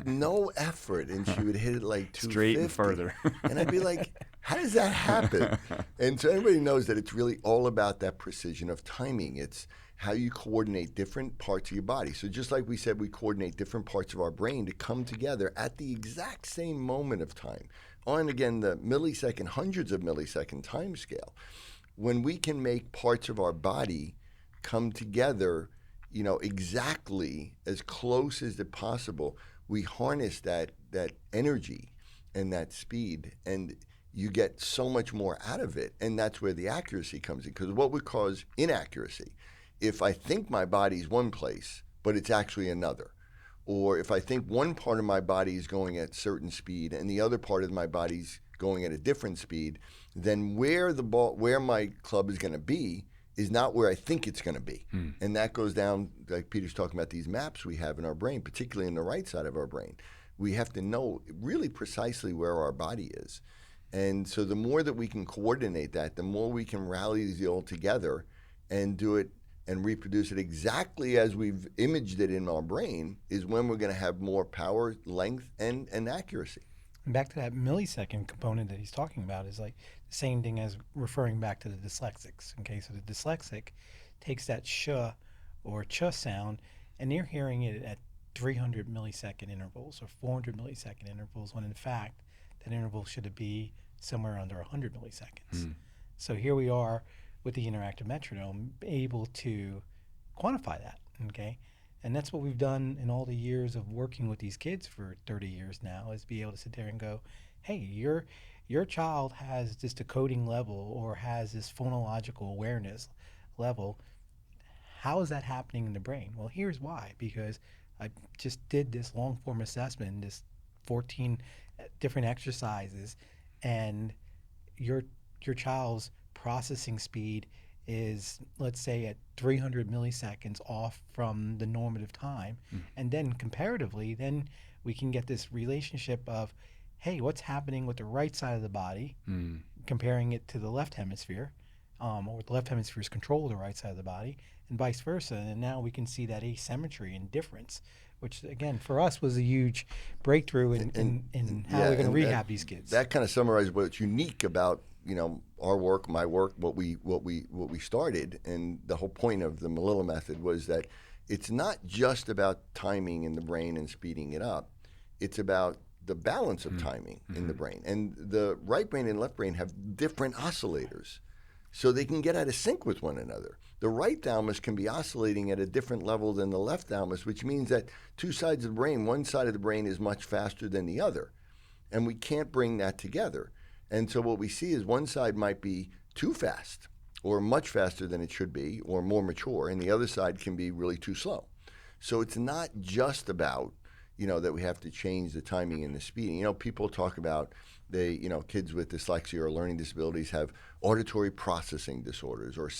no effort, and she would hit it like 250. Straight and further. And I'd be like, how does that happen? And so everybody knows that it's really all about that precision of timing. It's how you coordinate different parts of your body. So just like we said, we coordinate different parts of our brain to come together at the exact same moment of time. On, again, the millisecond, hundreds of millisecond time scale. When we can make parts of our body come together, exactly as close as it possible, we harness that energy and that speed, and you get so much more out of it. And that's where the accuracy comes in. Because what would cause inaccuracy? If I think my body's one place, but it's actually another. Or if I think one part of my body is going at certain speed and the other part of my body's going at a different speed, then where my club is going to be is not where I think it's going to be. And that goes down, like Peter's talking about, these maps we have in our brain, particularly in the right side of our brain. We have to know really precisely where our body is. And so the more that we can coordinate that, the more we can rally these all together and do it and reproduce it exactly as we've imaged it in our brain, is when we're going to have more power, length, and accuracy. And back to that millisecond component that he's talking about is like the same thing as referring back to the dyslexics. Okay, so the dyslexic takes that sh or ch sound, and they're hearing it at 300 millisecond intervals or 400 millisecond intervals, when in fact that interval should be somewhere under 100 milliseconds. So here we are with the interactive metronome, able to quantify that, okay? And that's what we've done in all the years of working with these kids for 30 years now, is be able to sit there and go, hey, your child has this decoding level or has this phonological awareness level. How is that happening in the brain? Well, here's why. Because I just did this long form assessment, this 14 different exercises, and your child's processing speed is, let's say, at 300 milliseconds off from the normative time. And then comparatively, then we can get this relationship of, hey, what's happening with the right side of the body, comparing it to the left hemisphere, or the left hemisphere's control of the right side of the body, and vice versa. And now we can see that asymmetry and difference, which again for us was a huge breakthrough in how we're going to rehab these kids. That kind of summarizes what's unique about our work, my work, what we started, and the whole point of the Melillo Method was that it's not just about timing in the brain and speeding it up. It's about the balance of timing in the brain. And the right brain and left brain have different oscillators, so they can get out of sync with one another. The right thalamus can be oscillating at a different level than the left thalamus, which means that two sides of the brain, one side of the brain is much faster than the other, and we can't bring that together. And so what we see is one side might be too fast or much faster than it should be or more mature, and the other side can be really too slow. So it's not just about, that we have to change the timing and the speeding. People talk about kids with dyslexia or learning disabilities have auditory processing disorders or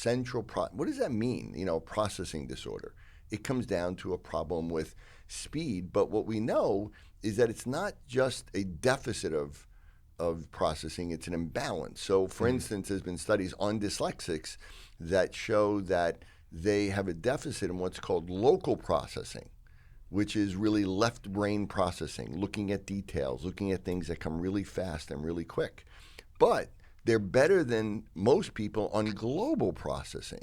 what does that mean, processing disorder? It comes down to a problem with speed, but what we know is that it's not just a deficit of processing, it's an imbalance. So, for instance, there's been studies on dyslexics that show that they have a deficit in what's called local processing, which is really left brain processing, looking at details, looking at things that come really fast and really quick. But they're better than most people on global processing,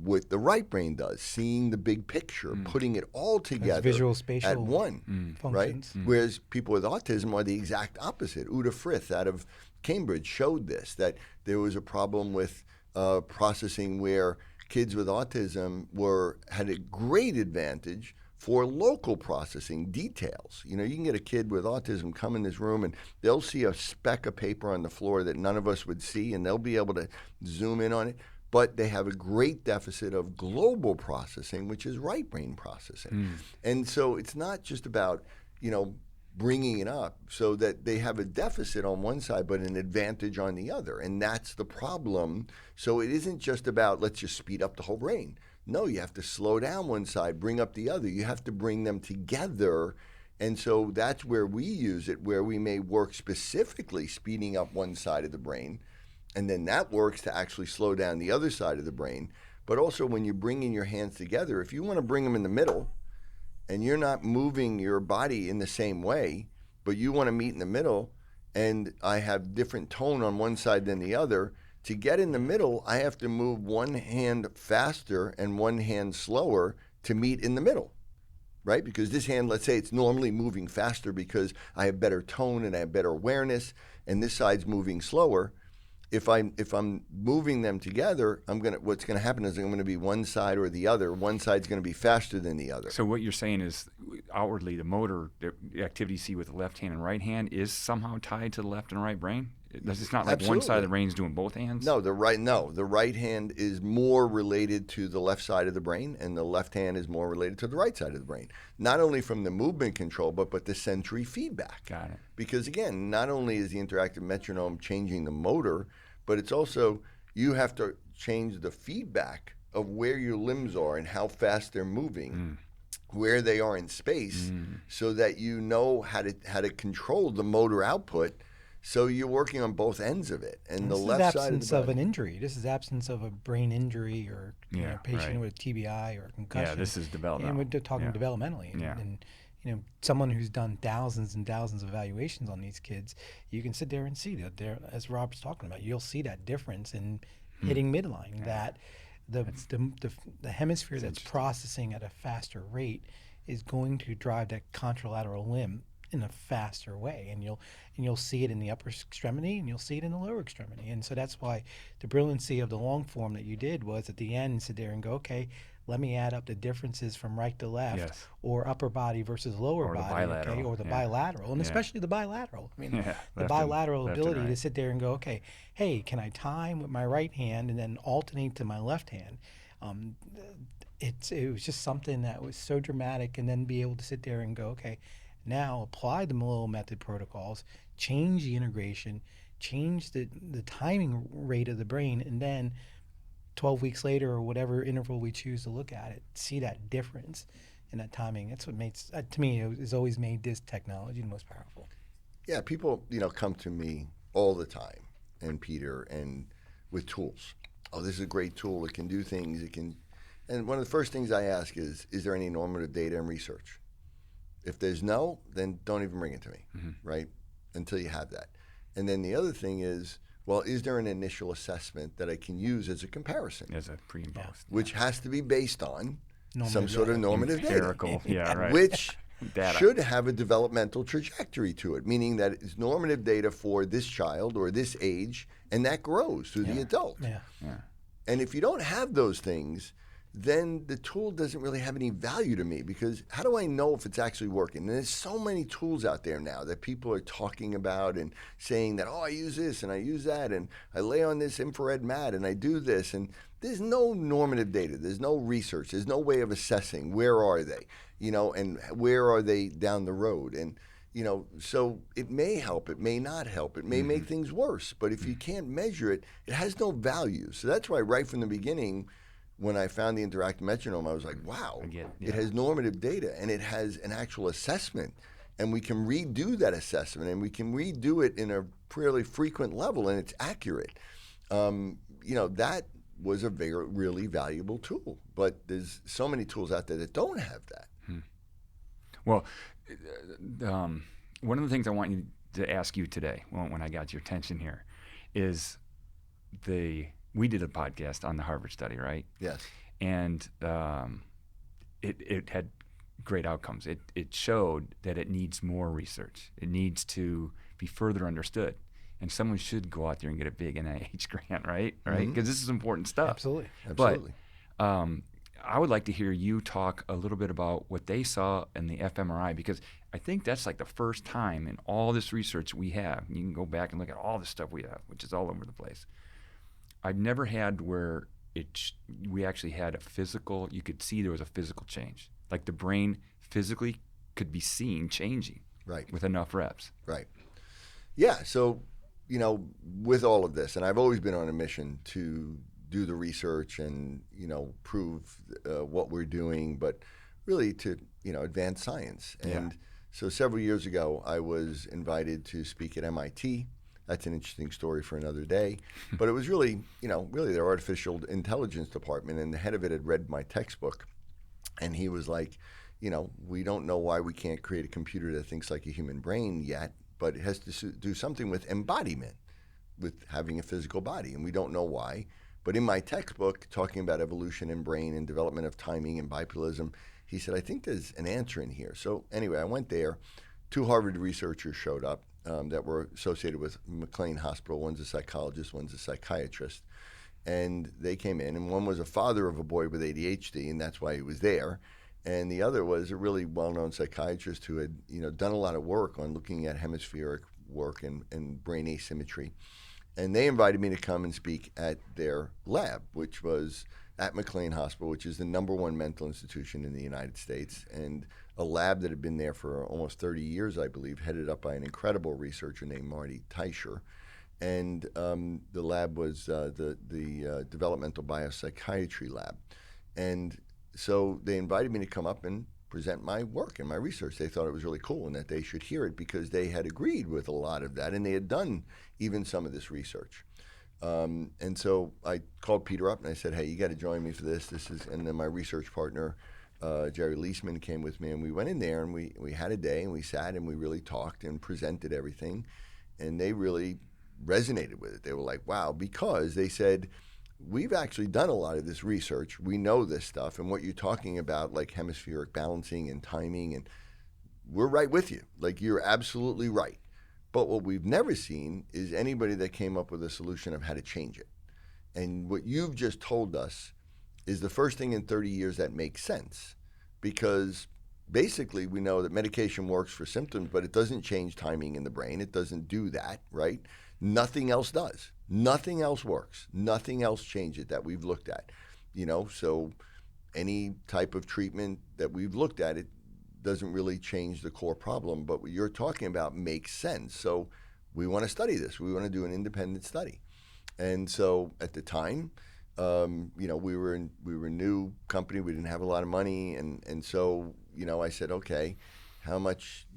what the right brain does, seeing the big picture, putting it all together visual spatial at one, functions. Right? Whereas people with autism are the exact opposite. Uta Frith out of Cambridge showed this, that there was a problem with processing where kids with autism had a great advantage for local processing details. You can get a kid with autism come in this room and they'll see a speck of paper on the floor that none of us would see, and they'll be able to zoom in on it. But they have a great deficit of global processing, which is right brain processing. And so it's not just about, bringing it up so that they have a deficit on one side but an advantage on the other. And that's the problem. So it isn't just about let's just speed up the whole brain. No, you have to slow down one side, bring up the other. You have to bring them together. And so that's where we use it, where we may work specifically speeding up one side of the brain. And then that works to actually slow down the other side of the brain. But also when you're bringing your hands together, if you want to bring them in the middle and you're not moving your body in the same way, but you want to meet in the middle, and I have different tone on one side than the other, to get in the middle, I have to move one hand faster and one hand slower to meet in the middle, right? Because this hand, let's say it's normally moving faster because I have better tone and I have better awareness, and this side's moving slower. If I'm moving them together, what's gonna happen is I'm gonna be one side or the other. One side's gonna be faster than the other. So what you're saying is outwardly the motor, the activity you see with the left hand and right hand is somehow tied to the left and right brain? It's not like one side of the brain is doing both hands? No, the right hand is more related to the left side of the brain, and the left hand is more related to the right side of the brain. Not only from the movement control, but the sensory feedback. Got it. Because again, not only is the interactive metronome changing the motor, but it's also, you have to change the feedback of where your limbs are and how fast they're moving, where they are in space, so that you know how to control the motor output. So you're working on both ends of it, and the left side absence of an injury. This is absence of a brain injury or patient with TBI or concussion. Yeah, this is developmental. And we're talking developmentally. And someone who's done thousands and thousands of evaluations on these kids, you can sit there and see that there, as Rob's talking about, you'll see that difference in hitting midline. That the hemisphere that's processing at a faster rate is going to drive that contralateral limb in a faster way, and you'll see it in the upper extremity and you'll see it in the lower extremity. And so that's why the brilliancy of the long form that you did was at the end sit there and go, okay, let me add up the differences from right to left, or upper body versus lower body, bilateral. or the bilateral, and especially the bilateral. I mean, the bilateral ability to sit there and go, okay, hey, can I time with my right hand and then alternate to my left hand? It was just something that was so dramatic, and then be able to sit there and go, okay, now apply the Melillo Method protocols, change the integration, change the timing rate of the brain, and then 12 weeks later or whatever interval we choose to look at it, see that difference in that timing. That's what makes, to me, it has always made this technology the most powerful. Yeah, people, come to me all the time, and Peter, and with tools. Oh, this is a great tool. It can do things. And one of the first things I ask is there any normative data and research? If there's no, then don't even bring it to me, right? Until you have that. And then the other thing is, well, is there an initial assessment that I can use as a comparison? As a pre and post. Which has to be based on some sort of normative empirical data. Which should have a developmental trajectory to it, meaning that it's normative data for this child or this age, and that grows through the adult. And if you don't have those things, then the tool doesn't really have any value to me, because how do I know if it's actually working? And there's so many tools out there now that people are talking about and saying that, oh, I use this and I use that and I lay on this infrared mat and I do this. And there's no normative data. There's no research. There's no way of assessing where are they, and where are they down the road. And, so it may help. It may not help. It may make things worse. But if you can't measure it, it has no value. So that's why right from the beginning, when I found the interactive metronome, I was like, wow, it has normative data and it has an actual assessment, and we can redo that assessment, and we can redo it in a fairly frequent level, and it's accurate. That was a really valuable tool, but there's so many tools out there that don't have that. Well, one of the things I want you to ask you today, when I got your attention here, is we did a podcast on the Harvard study, right? Yes. And it had great outcomes. It showed that it needs more research. It needs to be further understood. And someone should go out there and get a big NIH grant, right? Because this is important stuff. Absolutely. But I would like to hear you talk a little bit about what they saw in the fMRI, because I think that's like the first time in all this research we have. You can go back and look at all the stuff we have, which is all over the place. I've never had where we actually had a physical, you could see there was a physical change. Like the brain physically could be seen changing with enough reps. Right. Yeah, so, with all of this, and I've always been on a mission to do the research and, prove what we're doing, but really to, advance science. And so several years ago, I was invited to speak at MIT. That's an interesting story for another day. But it was really their artificial intelligence department, and the head of it had read my textbook. And he was like, we don't know why we can't create a computer that thinks like a human brain yet, but it has to do something with embodiment, with having a physical body. And we don't know why. But in my textbook, talking about evolution and brain and development of timing and bipedalism, he said, I think there's an answer in here. So anyway, I went there. 2 Harvard researchers showed up. That were associated with McLean Hospital. One's a psychologist, one's a psychiatrist. And they came in, and one was a father of a boy with ADHD, and that's why he was there. And the other was a really well-known psychiatrist who had, done a lot of work on looking at hemispheric work and brain asymmetry. And they invited me to come and speak at their lab, which was at McLean Hospital, which is the #1 mental institution in the United States, and a lab that had been there for almost 30 years, I believe, headed up by an incredible researcher named Marty Teicher. And the lab was the developmental biopsychiatry lab. And so they invited me to come up and present my work and my research. They thought it was really cool and that they should hear it because they had agreed with a lot of that and they had done even some of this research. And so I called Peter up and I said, hey, you got to join me for this. And then my research partner, Jerry Leisman, came with me, and we went in there and we had a day and we sat and we really talked and presented everything. And they really resonated with it. They were like, wow, because they said, we've actually done a lot of this research. We know this stuff. And what you're talking about, like hemispheric balancing and timing, and we're right with you. Like, you're absolutely right. But what we've never seen is anybody that came up with a solution of how to change it. And what you've just told us is the first thing in 30 years that makes sense, because basically we know that medication works for symptoms, but it doesn't change timing in the brain. It doesn't do that, right? Nothing else does. Nothing else works. Nothing else changes that we've looked at. So any type of treatment that we've looked at, it doesn't really change the core problem. But what you're talking about makes sense. So we want to study this. We want to do an independent study. And so at the time, we were a new company. We didn't have a lot of money, and so I said, okay, how much,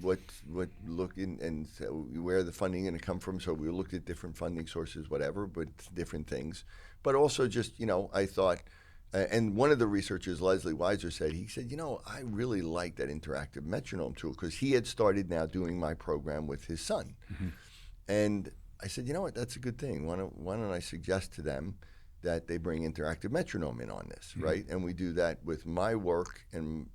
what look in, and so where the funding going to come from? So we looked at different funding sources, whatever, but different things. But also just, I thought, and one of the researchers, Leslie Weiser, he said, I really like that interactive metronome tool, because he had started now doing my program with his son. Mm-hmm. And I said, you know what, that's a good thing. Why don't I suggest to them that they bring interactive metronome in on this, mm-hmm. right? And we do that with my work and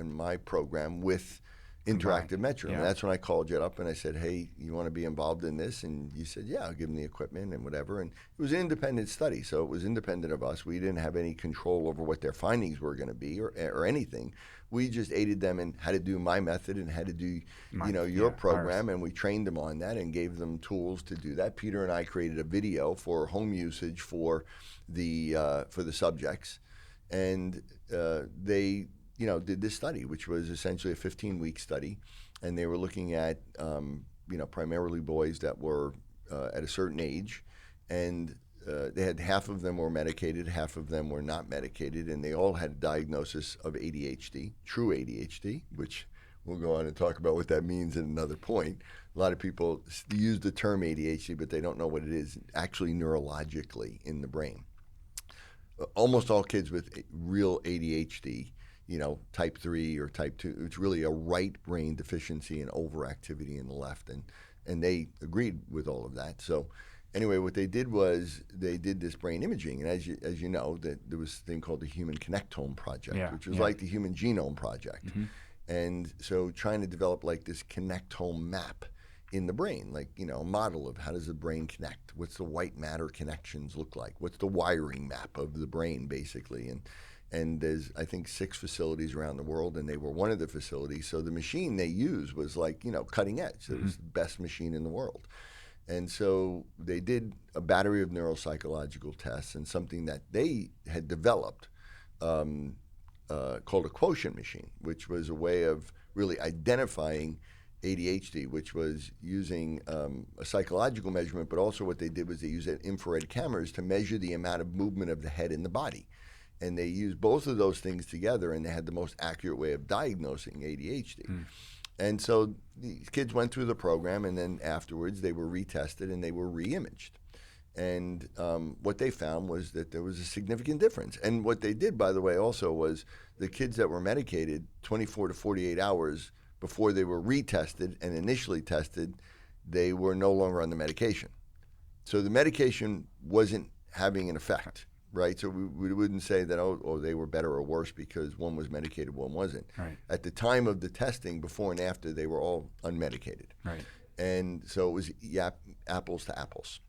my program with interactive metronome. Yeah. And that's when I called you up and I said, hey, you want to be involved in this? And you said, yeah, I'll give them the equipment and whatever. And it was an independent study, so it was independent of us. We didn't have any control over what their findings were going to be or anything. We just aided them in how to do my method and how to do, your program, ours. And we trained them on that and gave them tools to do that. Peter and I created a video for home usage for the subjects, and they did this study, which was essentially a 15-week study, and they were looking at primarily boys that were at a certain age, and they had half of them were medicated, half of them were not medicated, and they all had a diagnosis of ADHD, true ADHD, which we'll go on and talk about what that means at another point. A lot of people use the term ADHD, but they don't know what it is actually neurologically in the brain. Almost all kids with real ADHD, type 3 or type 2, it's really a right brain deficiency and overactivity in the left, and they agreed with all of that. So anyway, what they did was they did this brain imaging, and as you know, that there was a thing called the Human Connectome Project, which was like the Human Genome Project. Mm-hmm. And so trying to develop like this connectome map in the brain, like, a model of how does the brain connect? What's the white matter connections look like? What's the wiring map of the brain, basically? And there's, I think, 6 facilities around the world, and they were one of the facilities. So the machine they used was like, cutting edge. So it was the best machine in the world. And so they did a battery of neuropsychological tests and something that they had developed called a quotient machine, which was a way of really identifying ADHD, which was using a psychological measurement, but also what they did was they used infrared cameras to measure the amount of movement of the head in the body. And they used both of those things together, and they had the most accurate way of diagnosing ADHD. Mm. And so these kids went through the program, and then afterwards they were retested and they were re-imaged. And what they found was that there was a significant difference. And what they did, by the way, also was the kids that were medicated 24 to 48 hours before they were retested and initially tested, they were no longer on the medication. So the medication wasn't having an effect. Right, so we wouldn't say that, they were better or worse because one was medicated, one wasn't. Right. At the time of the testing, before and after, they were all unmedicated. Right. And so it was apples to apples.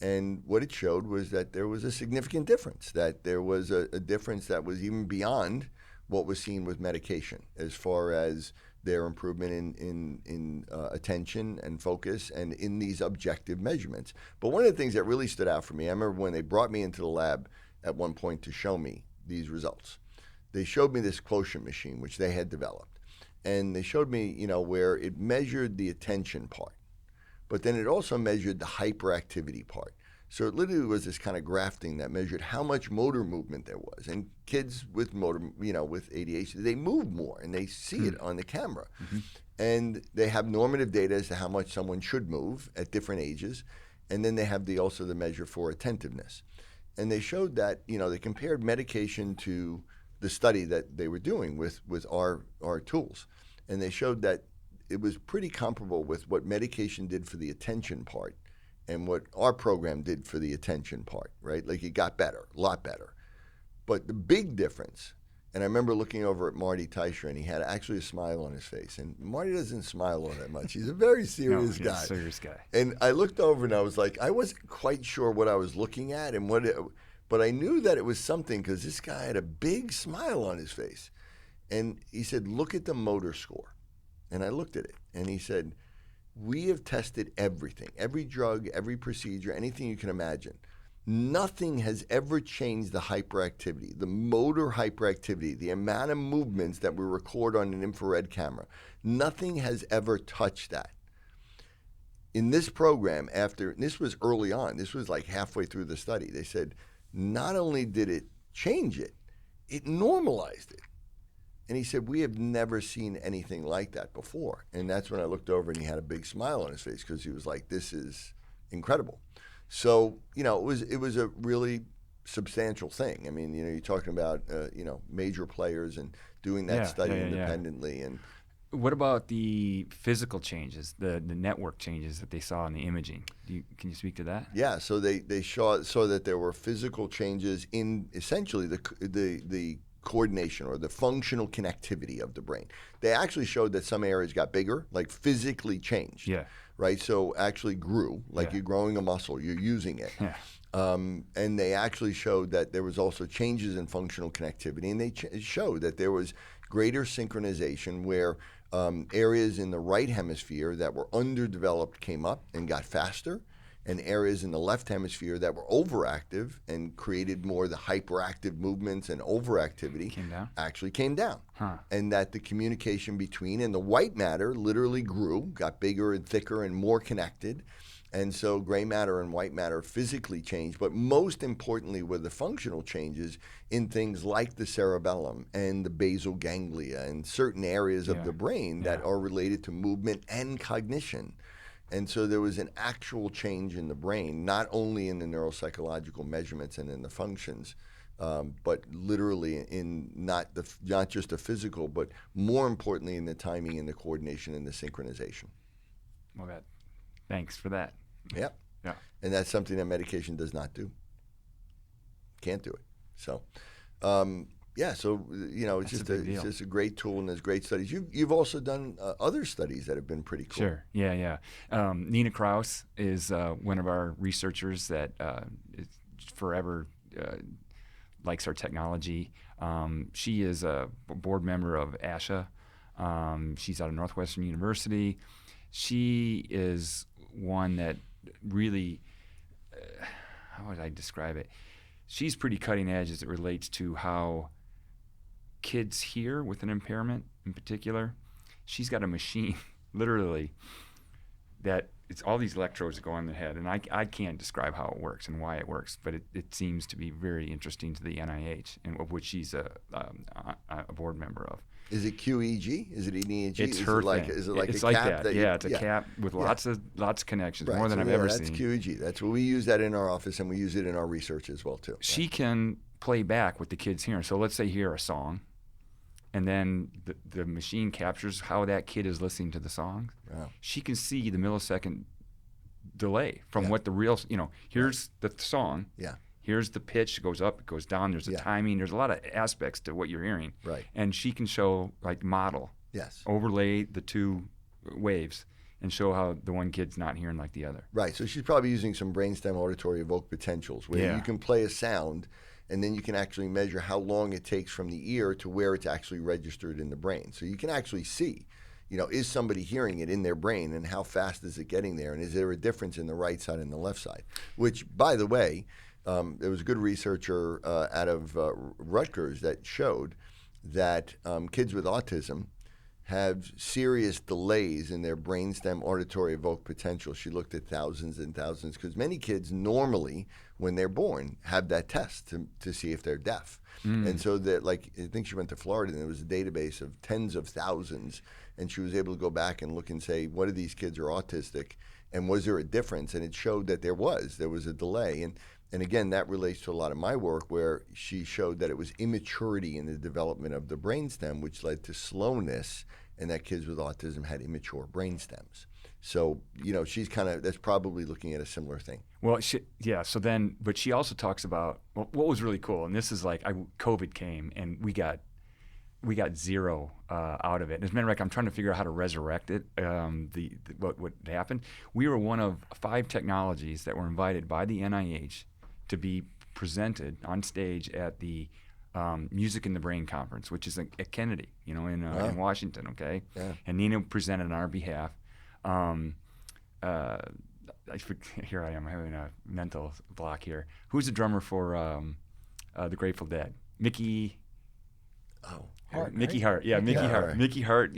And what it showed was that there was a significant difference, that there was a difference that was even beyond what was seen with medication, as far as their improvement in attention and focus and in these objective measurements. But one of the things that really stood out for me, I remember when they brought me into the lab at one point to show me these results. They showed me this quotient machine, which they had developed. And they showed me, where it measured the attention part, but then it also measured the hyperactivity part. So it literally was this kind of grafting that measured how much motor movement there was. And kids with with ADHD, they move more, and they see it on the camera. Mm-hmm. And they have normative data as to how much someone should move at different ages. And then they have also the measure for attentiveness. And they showed that, they compared medication to the study that they were doing with our tools. And they showed that it was pretty comparable with what medication did for the attention part and what our program did for the attention part, right? Like it got better, a lot better. But the big difference, and I remember looking over at Marty Teicher, and he had actually a smile on his face. And Marty doesn't smile all that much. He's a very serious guy. He's a serious guy. And I looked over and I was like, I wasn't quite sure what I was looking at and but I knew that it was something because this guy had a big smile on his face. And he said, look at the motor score. And I looked at it, and he said, we have tested everything, every drug, every procedure, anything you can imagine. Nothing has ever changed the hyperactivity, the motor hyperactivity, the amount of movements that we record on an infrared camera. Nothing has ever touched that. In this program, this was early on, this was like halfway through the study, they said, not only did it change it, it normalized it. And he said, we have never seen anything like that before. And that's when I looked over and he had a big smile on his face because he was like, this is incredible. So, it was a really substantial thing. I mean, you're talking about, major players and doing that study independently. Yeah. And what about the physical changes, the network changes that they saw in the imaging? Can you speak to that? Yeah, so they saw that there were physical changes in essentially the coordination or the functional connectivity of the brain. They actually showed that some areas got bigger, like physically changed. Yeah. Right? So actually grew, like you're growing a muscle, you're using it. Yeah. And they actually showed that there was also changes in functional connectivity, and they showed that there was greater synchronization where areas in the right hemisphere that were underdeveloped came up and got faster, and areas in the left hemisphere that were overactive and created more of the hyperactive movements and overactivity actually came down. Huh. And that the communication between and the white matter literally grew, got bigger and thicker and more connected. And so gray matter and white matter physically changed, but most importantly were the functional changes in things like the cerebellum and the basal ganglia and certain areas of the brain that are related to movement and cognition. And so there was an actual change in the brain, not only in the neuropsychological measurements and in the functions, but literally in not just the physical, but more importantly in the timing and the coordination and the synchronization. Well, thanks for that. Yep. Yeah. And that's something that medication does not do. Can't do it. So, so it's just a great tool, and there's great studies. You've also done other studies that have been pretty cool. Sure. Yeah. Nina Kraus is one of our researchers that is forever likes our technology. She is a board member of ASHA. She's out of Northwestern University. She is one that really, how would I describe it? She's pretty cutting edge as it relates to how kids hear with an impairment in particular. She's got a machine, literally, that it's all these electrodes that go on the head, and I can't describe how it works and why it works, but it seems to be very interesting to the NIH, and of which she's a board member of. Is it QEEG? Is it EEG? It's her thing. Is it like it's a like cap? It's a cap with lots of connections, more than I've ever seen. That's QEEG. That's what we use that in our office, and we use it in our research as well too. She can play back what the kids hear. So let's say hear a song, and then the machine captures how that kid is listening to the song. Wow. She can see the millisecond delay from what the real, here's the song. Yeah. Here's the pitch, it goes up, it goes down, there's a timing, there's a lot of aspects to what you're hearing. Right. And she can show, model, overlay the two waves and show how the one kid's not hearing like the other. Right, so she's probably using some brainstem auditory evoked potentials where you can play a sound and then you can actually measure how long it takes from the ear to where it's actually registered in the brain. So you can actually see. is somebody hearing it in their brain, and how fast is it getting there, and is there a difference in the right side and the left side? Which, by the way, there was a good researcher out of Rutgers that showed that kids with autism have serious delays in their brainstem auditory evoked potential. She looked at thousands and thousands, because many kids normally, when they're born, have that test to see if they're deaf. And so that, like, I think she went to Florida, and there was a database of tens of thousands, and she was able to go back and look and say, what of these kids are autistic, and was there a difference? And it showed that there was a delay. And again, that relates to a lot of my work, where she showed that it was immaturity in the development of the brainstem, which led to slowness, and that kids with autism had immature brainstems. So, she's that's probably looking at a similar thing. Well, but she also talks about what was really cool, and this is like COVID came, and we got zero out of it. And as a matter of fact, I'm trying to figure out how to resurrect it. What happened? We were one of 5 technologies that were invited by the NIH to be presented on stage at the Music in the Brain conference, which is at Kennedy, in Washington. Okay, yeah. And Nina presented on our behalf. Here I am having a mental block here. Who's the drummer for the Grateful Dead? Mickey. Oh, Hart, Mickey right? Hart. Yeah, Mickey Hart. Right. Mickey Hart.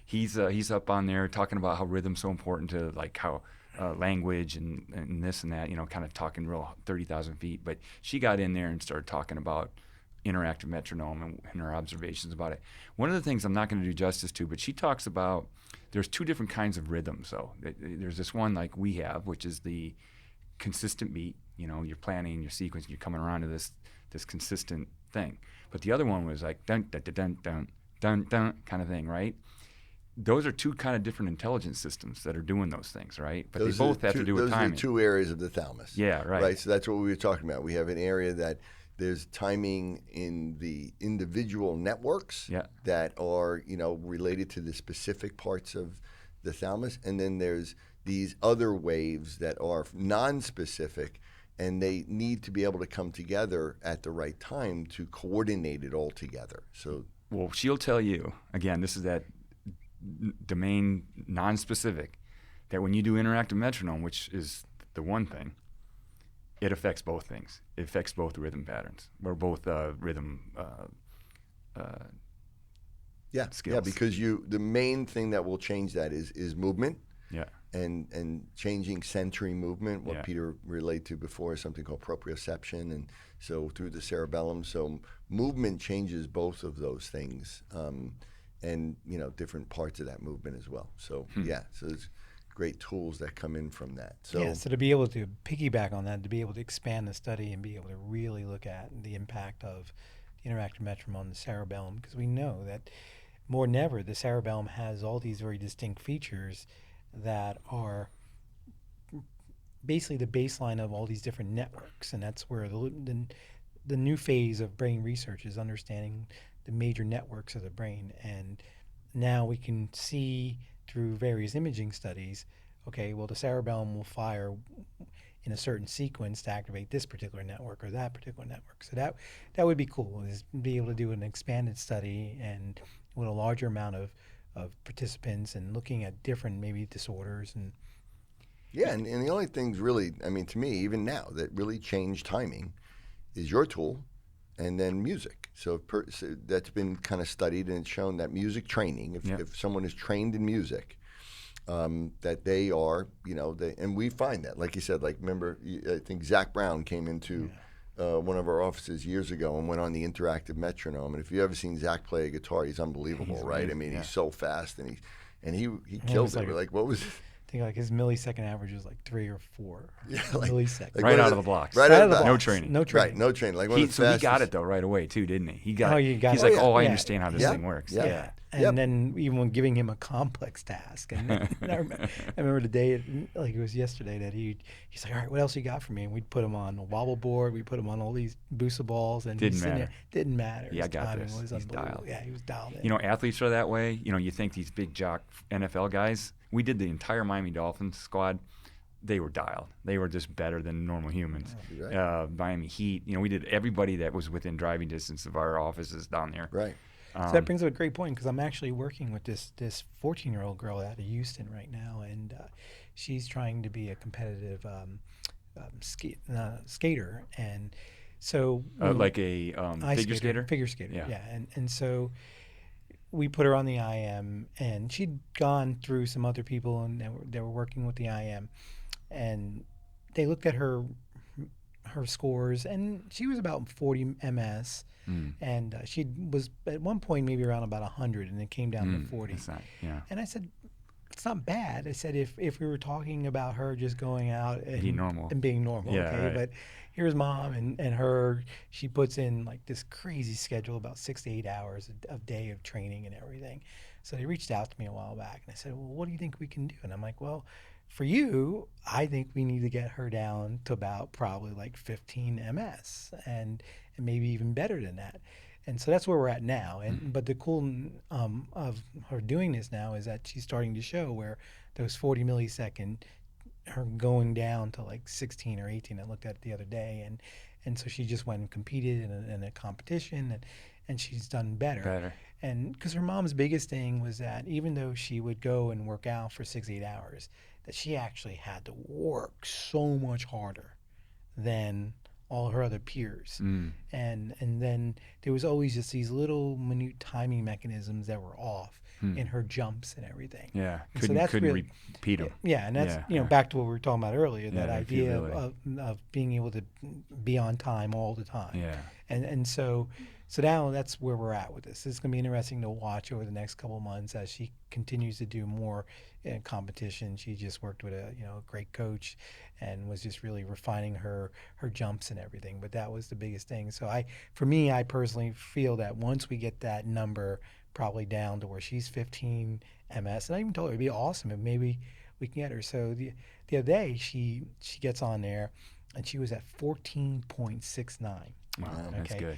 He's up on there talking about how rhythm's so important to, like, how language and this and that. Kind of talking real 30,000 feet. But she got in there and started talking about interactive metronome and her observations about it. One of the things I'm not going to do justice to, but she talks about there's 2 different kinds of rhythms. So there's this one like we have, which is the consistent beat. You're planning your sequence, and you're coming around to this consistent thing. But the other one was like dun dun dun dun dun dun dun kind of thing, right? Those are 2 kind of different intelligence systems that are doing those things, right? But they both have to do with timing. Those are 2 areas of the thalamus. Yeah, right. Right. So that's what we were talking about. We have an area that there's timing in the individual networks that are, related to the specific parts of the thalamus, and then there's these other waves that are non-specific, and they need to be able to come together at the right time to coordinate it all together. So, well, she'll tell you again. This is that domain non-specific, that when you do interactive metronome, which is the one thing, it affects both things. It affects both rhythm patterns, or both rhythm skills. Yeah, because the main thing that will change that is movement. Yeah. And changing sensory movement, what Peter relayed to before, is something called proprioception, and so through the cerebellum. So movement changes both of those things, and different parts of that movement as well. So so there's great tools that come in from that. So So to be able to piggyback on that, to be able to expand the study and be able to really look at the impact of the interactive metronome on the cerebellum, because we know that more than ever, the cerebellum has all these very distinct features that are basically the baseline of all these different networks, and that's where the new phase of brain research is understanding the major networks of the brain. And now we can see through various imaging studies, okay, well, the cerebellum will fire in a certain sequence to activate this particular network or that particular network. So that would be cool, is be able to do an expanded study and with a larger amount of participants and looking at different maybe disorders. And and the only things really, to me, even now, that really change timing is your tool and then music. So that's been kind of studied, and it's shown that music training, if someone is trained in music, that they are, and we find that, like you said, like, remember, I think Zach Brown came into one of our offices years ago and went on the interactive metronome. And if you've ever seen Zach play a guitar, he's unbelievable, right? He's so fast, and he kills it. We're like, what was it? I think like his millisecond average was like 3 or 4 like, milliseconds. Right out of the blocks. Right out of the blocks. No training. No training. Right, no training. Like So he got it though right away too, didn't he? He got. He got he's it. like, I understand how this thing works. Yeah. And then even when giving him a complex task, and I remember the day, like it was yesterday, that he's like, all right, what else you got for me? And we'd put him on a wobble board, we put him on all these booster balls, and didn't matter. Yeah, I got this. He's dialed. Yeah, he was dialed in. Athletes are that way. You think these big jock NFL guys. We did the entire Miami Dolphins squad. They were dialed. They were just better than normal humans. Right. Miami Heat. We did everybody that was within driving distance of our offices down there. Right. So that brings up a great point, because I'm actually working with this 14-year-old girl out of Houston right now, and she's trying to be a competitive skater, and so like a figure skater. Figure skater, Yeah. yeah, and so we put her on the IM, and she'd gone through some other people, and they were working with the IM, and they looked at her scores, and she was about 40 MS. And she was at one point maybe around about 100, and it came down to 40. And I said, it's not bad. I said, if we were talking about her just going out and being normal, okay, right. But here's mom and her, she puts in like this crazy schedule, about 6 to 8 hours a day of training and everything. So they reached out to me a while back, and I said, well, what do you think we can do? And I'm like, well, for you, I think we need to get her down to about probably like 15 MS and maybe even better than that. And so that's where we're at now. And but the cool of her doing this now is that she's starting to show where those 40 millisecond are going down to like 16 or 18. I looked at it the other day, and so she just went and competed in a competition, and she's done better. And because her mom's biggest thing was that even though she would go and work out for 6-8 hours, that she actually had to work so much harder than all her other peers. And then there was always just these little minute timing mechanisms that were off in her jumps and everything. Yeah, and couldn't really, repeat them. Yeah, and that's back to what we were talking about earlier, that idea of being able to be on time all the time. Yeah. And so now that's where we're at with this. It's going to be interesting to watch over the next couple of months as she continues to do more competition. She just worked with a great coach and was just really refining her jumps and everything. But that was the biggest thing. So I personally feel that once we get that number probably down to where she's 15 MS, and I even told her it'd be awesome if maybe we can get her. So the other day she gets on there and she was at 14.69. Wow, that's good.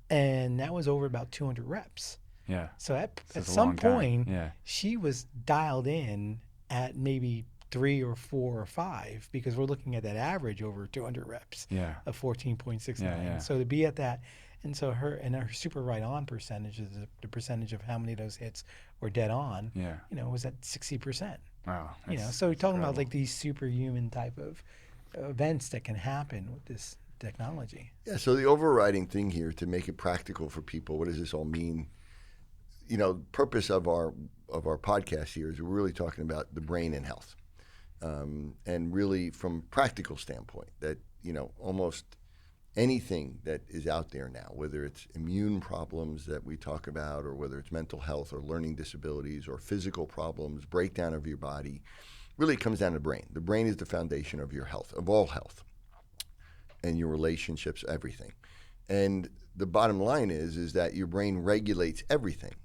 And that was over about 200 reps. Yeah. So at some point, she was dialed in at maybe 3 or 4 or 5, because we're looking at that average over 200 reps of 14.69. So to be at that, and so her super right on percentage is the percentage of how many of those hits were dead on. Was at 60%. Wow. So we're talking about like these superhuman type of events that can happen with this technology. Yeah. So the overriding thing here, to make it practical for people, what does this all mean? Purpose of our podcast here is we're really talking about the brain and health, and really from practical standpoint, that almost anything that is out there now, whether it's immune problems that we talk about, or whether it's mental health or learning disabilities or physical problems, breakdown of your body, really comes down to the brain. The brain is the foundation of your health, of all health, and your relationships, everything. And the bottom line is that your brain regulates everything.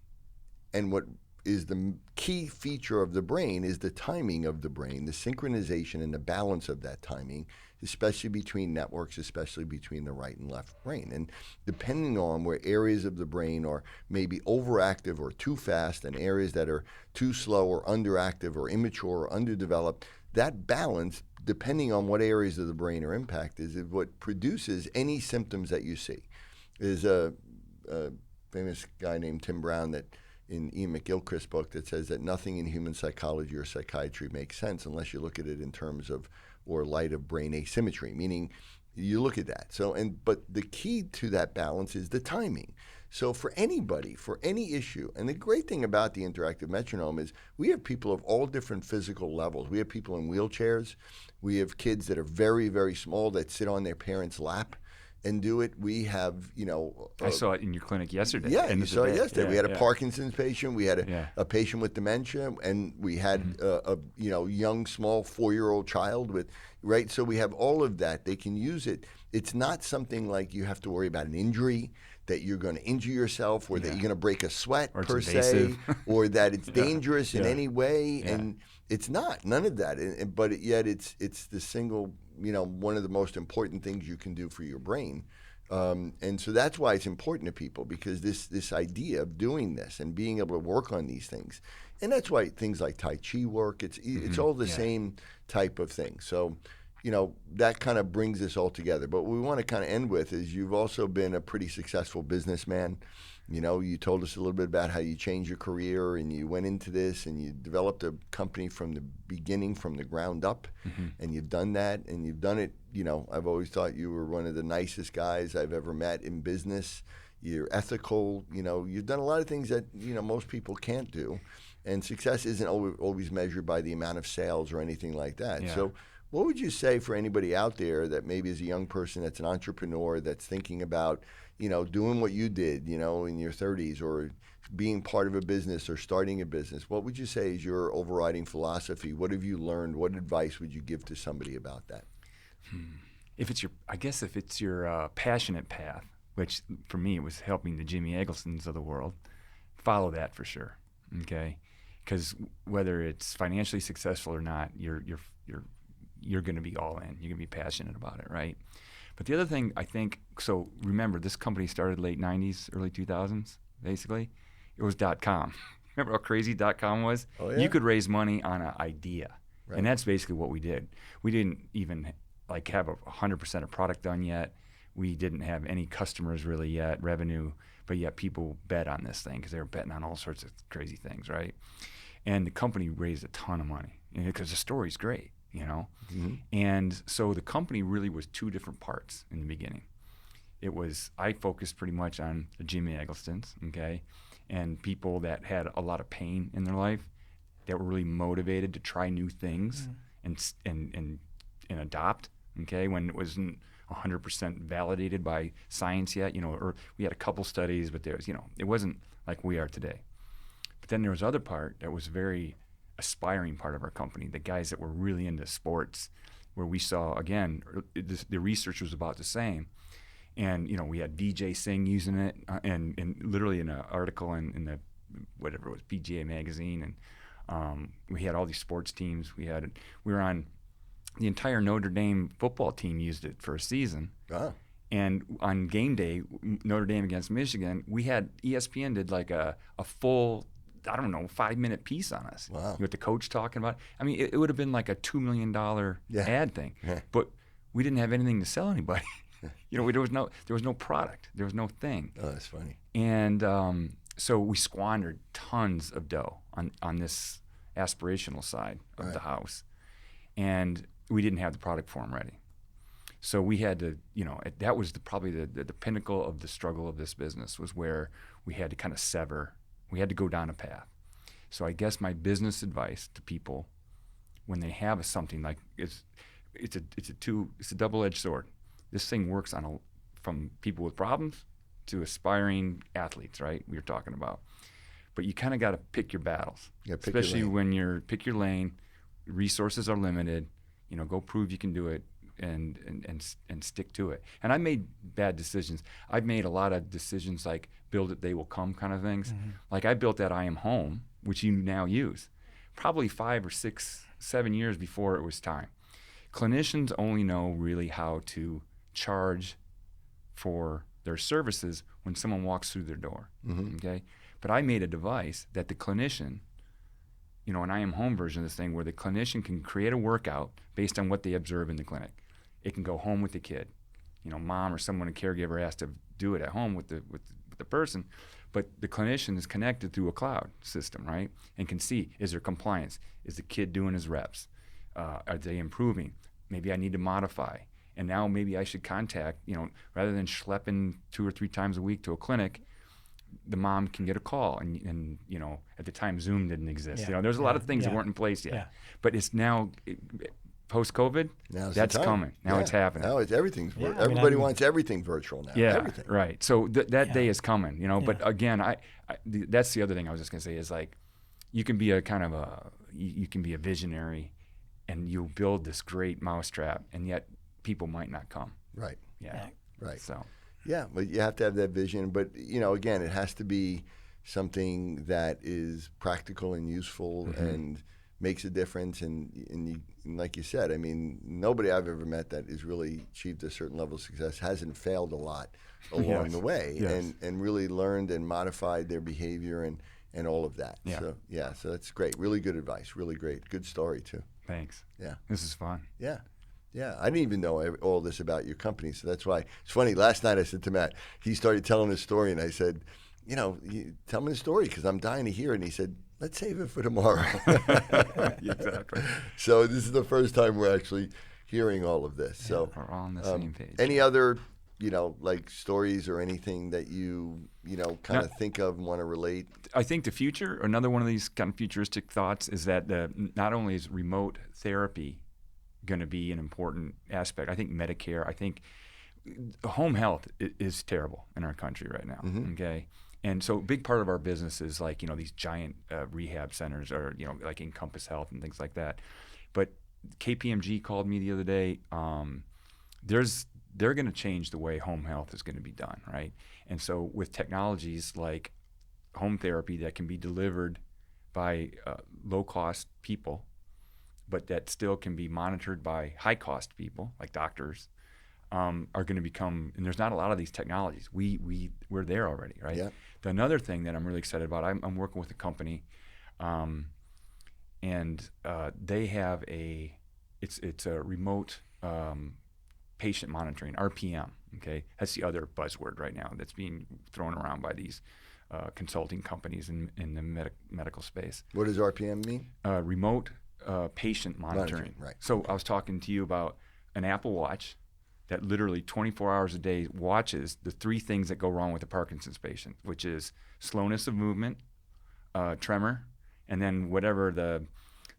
And what is the key feature of the brain is the timing of the brain, the synchronization and the balance of that timing, especially between networks, especially between the right and left brain. And depending on where areas of the brain are maybe overactive or too fast, and areas that are too slow or underactive or immature or underdeveloped, that balance, depending on what areas of the brain are impacted, is what produces any symptoms that you see. There's a famous guy named Tim Brown that in Ian McGilchrist's book that says that nothing in human psychology or psychiatry makes sense unless you look at it in terms of or light of brain asymmetry, meaning you look at that. But the key to that balance is the timing. So for anybody, for any issue, and the great thing about the interactive metronome is we have people of all different physical levels. We have people in wheelchairs. We have kids that are very, very small that sit on their parents' lap and do it. We have, I saw it in your clinic yesterday. Yeah, you saw it yesterday. Yeah, we had a Parkinson's patient. We had a patient with dementia, and we had a young, small 4-year-old child with, right? So we have all of that. They can use it. It's not something like you have to worry about an injury, that you're going to injure yourself, or that you're going to break a sweat per se, or that it's dangerous in any way. Yeah. And it's not, none of that. But yet it's the single, one of the most important things you can do for your brain. And so that's why it's important to people, because this idea of doing this and being able to work on these things, and that's why things like Tai Chi work, it's all the same type of thing. So, that kind of brings this all together. But what we want to kind of end with is you've also been a pretty successful businessman. You told us a little bit about how you changed your career and you went into this and you developed a company from the beginning, from the ground up, and you've done that and you've done it. I've always thought you were one of the nicest guys I've ever met in business. You're ethical. You've done a lot of things that most people can't do, and success isn't always measured by the amount of sales or anything like that. Yeah. So what would you say for anybody out there that maybe is a young person that's an entrepreneur that's thinking about, doing what you did, in your 30s, or being part of a business or starting a business? What would you say is your overriding philosophy? What have you learned? What advice would you give to somebody about that? If it's your passionate path, which for me it was helping the Jimmy Egglestons of the world, follow that for sure. Okay, because whether it's financially successful or not, you're going to be all in. You're going to be passionate about it, right? But the other thing I think, so remember, this company started late 90s, early 2000s, basically. It was .com. Remember how crazy .com was? Oh, yeah? You could raise money on an idea. Right. And that's basically what we did. We didn't even have 100% of product done yet. We didn't have any customers really yet, revenue, but yet people bet on this thing because they were betting on all sorts of crazy things, right? And the company raised a ton of money because the story's great. And so the company really was two different parts in the beginning. I focused pretty much on the Jimmy Egglestons, okay, and people that had a lot of pain in their life that were really motivated to try new things and adopt, okay, when it wasn't 100% validated by science yet, or we had a couple studies, but it wasn't like we are today. But then there was other part that was very aspiring part of our company, the guys that were really into sports, where we saw, again, the research was about the same. And, we had Vijay Singh using it and literally in an article in the, whatever it was, PGA magazine. And we had all these sports teams. We were on, the entire Notre Dame football team used it for a season. Ah. And on game day, Notre Dame against Michigan, we had ESPN did like a full, 5-minute piece on us. Wow. With the coach talking about it. I mean, it would have been like a $2 million ad thing. Yeah. But we didn't have anything to sell anybody. There was no product. There was no thing. Oh, that's funny. And so we squandered tons of dough on this aspirational side of the house. And we didn't have the product form ready. So we had to, that was probably the pinnacle of the struggle of this business, was where we had to kind of sever. We had to go down a path. So I guess my business advice to people when they have something like it's a double-edged sword. This thing works from people with problems to aspiring athletes, right? We were talking about. But you kind of got to pick your battles, especially when pick your lane. Resources are limited. Go prove you can do it and stick to it. And I made bad decisions. I've made a lot of decisions like build it, they will come kind of things. Mm-hmm. Like I built that I Am Home, which you now use, probably 5 or 6, 7 years before it was time. Clinicians only know really how to charge for their services when someone walks through their door, okay? But I made a device that the clinician, an I Am Home version of this thing where the clinician can create a workout based on what they observe in the clinic. It can go home with the kid. Mom or someone, a caregiver, has to do it at home with the person, but the clinician is connected through a cloud system, right? And can see, is there compliance? Is the kid doing his reps? Are they improving? Maybe I need to modify. And now maybe I should contact, rather than schlepping 2 or 3 times a week to a clinic, the mom can get a call. And at the time, Zoom didn't exist. Yeah. There's a lot of things that weren't in place yet. Yeah. But it's now, post-COVID, that's coming. Now it's happening. Now everything's everybody wants everything virtual now. Yeah, everything. right. So that day is coming, But again, that's the other thing I was just going to say is like, you can be you can be a visionary and you'll build this great mousetrap, and yet people might not come. Right. Yeah. Right. So. Yeah, but you have to have that vision. But, again, it has to be something that is practical and useful and makes a difference. And like you said, I mean, nobody I've ever met that has really achieved a certain level of success hasn't failed a lot along the way and really learned and modified their behavior and all of that. Yeah. So that's great. Really good advice. Really great. Good story, too. Thanks. Yeah. This is fun. Yeah. Yeah, I didn't even know all this about your company, so that's why it's funny. Last night I said to Matt, he started telling his story, and I said, tell me the story because I'm dying to hear it. And he said, let's save it for tomorrow. Exactly. So this is the first time we're actually hearing all of this. So we're all on the same page. Any other, like stories or anything that you kind of think of and want to relate? I think the future, another one of these kind of futuristic thoughts, is that not only is remote therapy going to be an important aspect. I think Medicare, I think home health is terrible in our country right now. Mm-hmm. Okay. And so a big part of our business is like, these giant rehab centers or, like Encompass Health and things like that. But KPMG called me the other day. They're going to change the way home health is going to be done, right? And so with technologies like home therapy that can be delivered by low-cost people, but that still can be monitored by high-cost people like doctors, are going to become, and there's not a lot of these technologies. We're there already, right? Yeah. Another thing that I'm really excited about, I'm working with a company, and they have it's a remote patient monitoring, RPM. Okay, that's the other buzzword right now that's being thrown around by these consulting companies in the medical space. What does RPM mean? Remote patient monitoring. Right. So I was talking to you about an Apple Watch that literally 24 hours a day watches the 3 things that go wrong with a Parkinson's patient, which is slowness of movement, tremor, and then whatever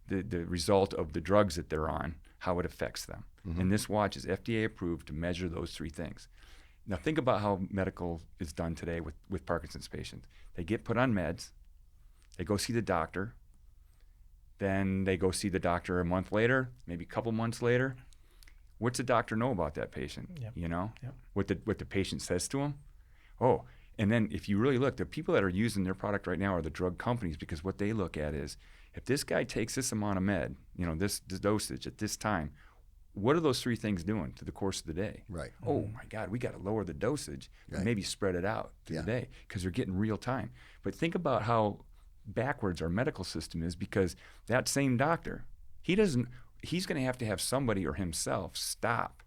the result of the drugs that they're on, how it affects them. Mm-hmm. And this watch is FDA approved to measure those 3 things. Now think about how medical is done today with Parkinson's patients. They get put on meds, they go see the doctor, then they go see the doctor a month later, maybe a couple months later. What's the doctor know about that patient? Yep. Yep. What the patient says to him? Oh, and then if you really look, the people that are using their product right now are the drug companies, because what they look at is, if this guy takes this amount of med, this dosage at this time, what are those 3 things doing to the course of the day? Right. Oh my God, we got to lower the dosage, but Right. maybe spread it out through the day, because they're getting real time. But think about how backwards our medical system is, because that same doctor, he's going to have somebody or himself stop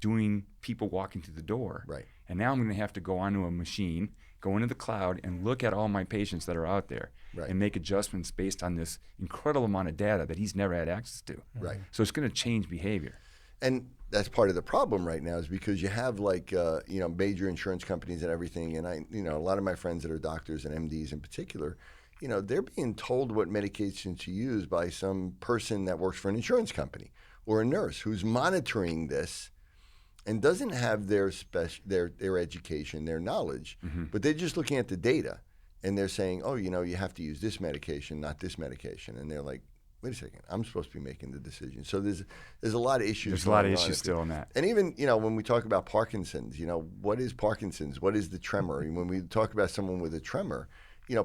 doing people walking through the door. Right. And now I'm going to have to go onto a machine, go into the cloud, and look at all my patients that are out there, Right. and make adjustments based on this incredible amount of data that he's never had access to. Right. So it's going to change behavior. And that's part of the problem right now, is because you have major insurance companies and everything. And a lot of my friends that are doctors and MDs in particular, they're being told what medication to use by some person that works for an insurance company or a nurse who's monitoring this and doesn't have their education, their knowledge, Mm-hmm. but they're just looking at the data and they're saying, oh, you have to use this medication, not this medication. And they're like, wait a second, I'm supposed to be making the decision. So there's a lot of issues. There's a lot of issues still in that. And even, when we talk about Parkinson's, what is Parkinson's? What is the tremor? And when we talk about someone with a tremor,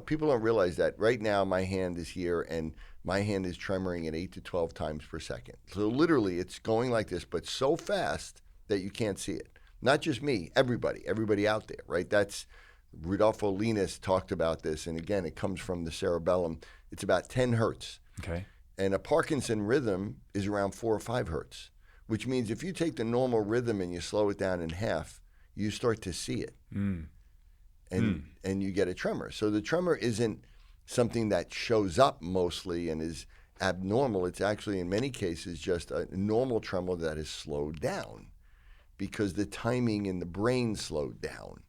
people don't realize that right now my hand is here and my hand is tremoring at 8 to 12 times per second. So literally it's going like this, but so fast that you can't see it. Not just me, everybody out there, right? That's Rudolfo Linus talked about this. And again, it comes from the cerebellum. It's about 10 hertz. Okay. And a Parkinson rhythm is around 4 or 5 hertz, which means if you take the normal rhythm and you slow it down in half, you start to see it. And you get a tremor. So the tremor isn't something that shows up mostly and is abnormal. It's actually, in many cases, just a normal tremor that is slowed down because the timing in the brain slowed down.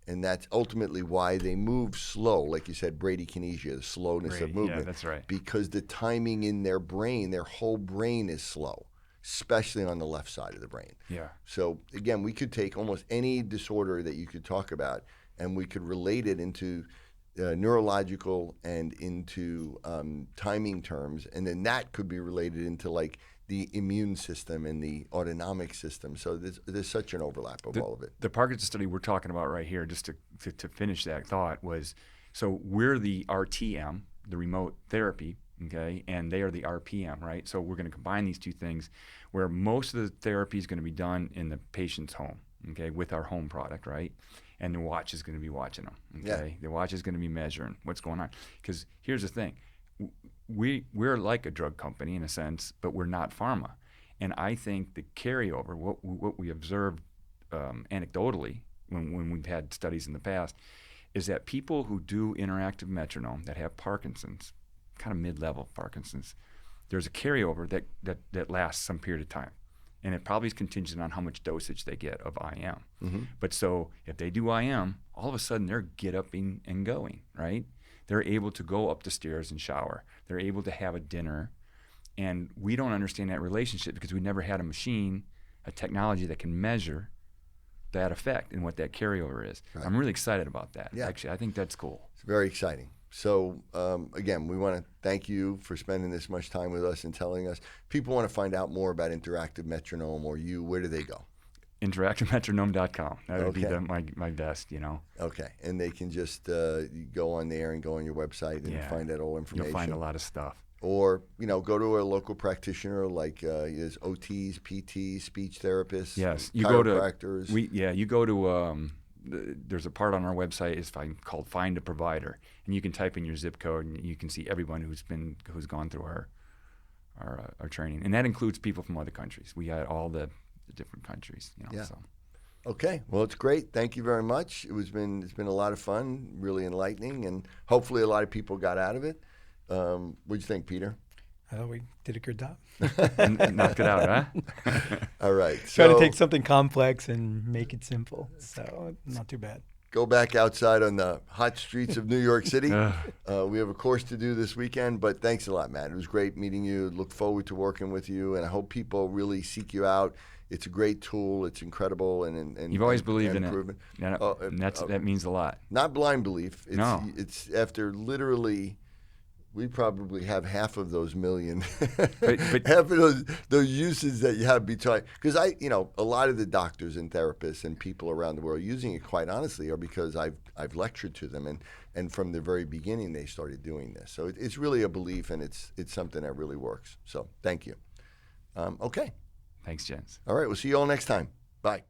And that's ultimately why they move slow, like you said, bradykinesia, the slowness of movement. Yeah, that's right. Because the timing in their brain, their whole brain is slow, especially on the left side of the brain. Yeah. So again, we could take almost any disorder that you could talk about and we could relate it into neurological and into timing terms, and then that could be related into like the immune system and the autonomic system. So there's such an overlap of all of it. The Parkinson's study we're talking about right here, just to finish that thought, was, so we're the RTM, the remote therapy, okay, and they are the RPM, right? So we're going to combine these 2 things where most of the therapy is going to be done in the patient's home, okay, with our home product, right? And the watch is going to be watching them, okay? Yeah. The watch is going to be measuring what's going on. Because here's the thing. We're like a drug company in a sense, but we're not pharma. And I think the carryover, what we observed anecdotally when we've had studies in the past, is that people who do interactive metronome that have Parkinson's, kind of mid-level Parkinson's, there's a carryover that lasts some period of time. And it probably is contingent on how much dosage they get of IM. Mm-hmm. But so if they do IM, all of a sudden they're get-upping and going, right? They're able to go up the stairs and shower. They're able to have a dinner. And we don't understand that relationship because we never had a machine, a technology that can measure that effect and what that carryover is. Right. I'm really excited about that. Yeah. Actually, I think that's cool. It's very exciting. So, again, we want to thank you for spending this much time with us and telling us. People want to find out more about interactive metronome or you. Where do they go? InteractiveMetronome.com. That would Okay. be my best, you know. Okay. And they can just go on there and go on your website and find out all information. You'll find a lot of stuff. Or, go to a local practitioner like there's OTs, PTs, speech therapists, Yes, you go to chiropractors. you go to there's a part on our website called Find a Provider, and you can type in your zip code and you can see everyone who's gone through our training, and that includes people from other countries. We got all the different countries, Yeah. So. Okay, well, it's great. Thank you very much. It's been a lot of fun, really enlightening, and hopefully a lot of people got out of it. What'd you think, Peter? I thought we did a good job. Knocked it out, huh? All right. Try to So take something complex and make it simple. So not too bad. go back outside on the hot streets of New York City. We have a course to do this weekend, but thanks a lot, Matt. It was great meeting you. Look forward to working with you, and I hope people really seek you out. It's a great tool. It's incredible, and You've always believed in improvement. it. And that means a lot. Not blind belief. No. It's after literally, we probably have half of those million, But- half of those uses that you have between. Because a lot of the doctors and therapists and people around the world using it, quite honestly, are because I've lectured to them, and from the very beginning they started doing this. So it's really a belief, and it's something that really works. So thank you. Okay. Thanks, gents. All right. We'll see you all next time. Bye.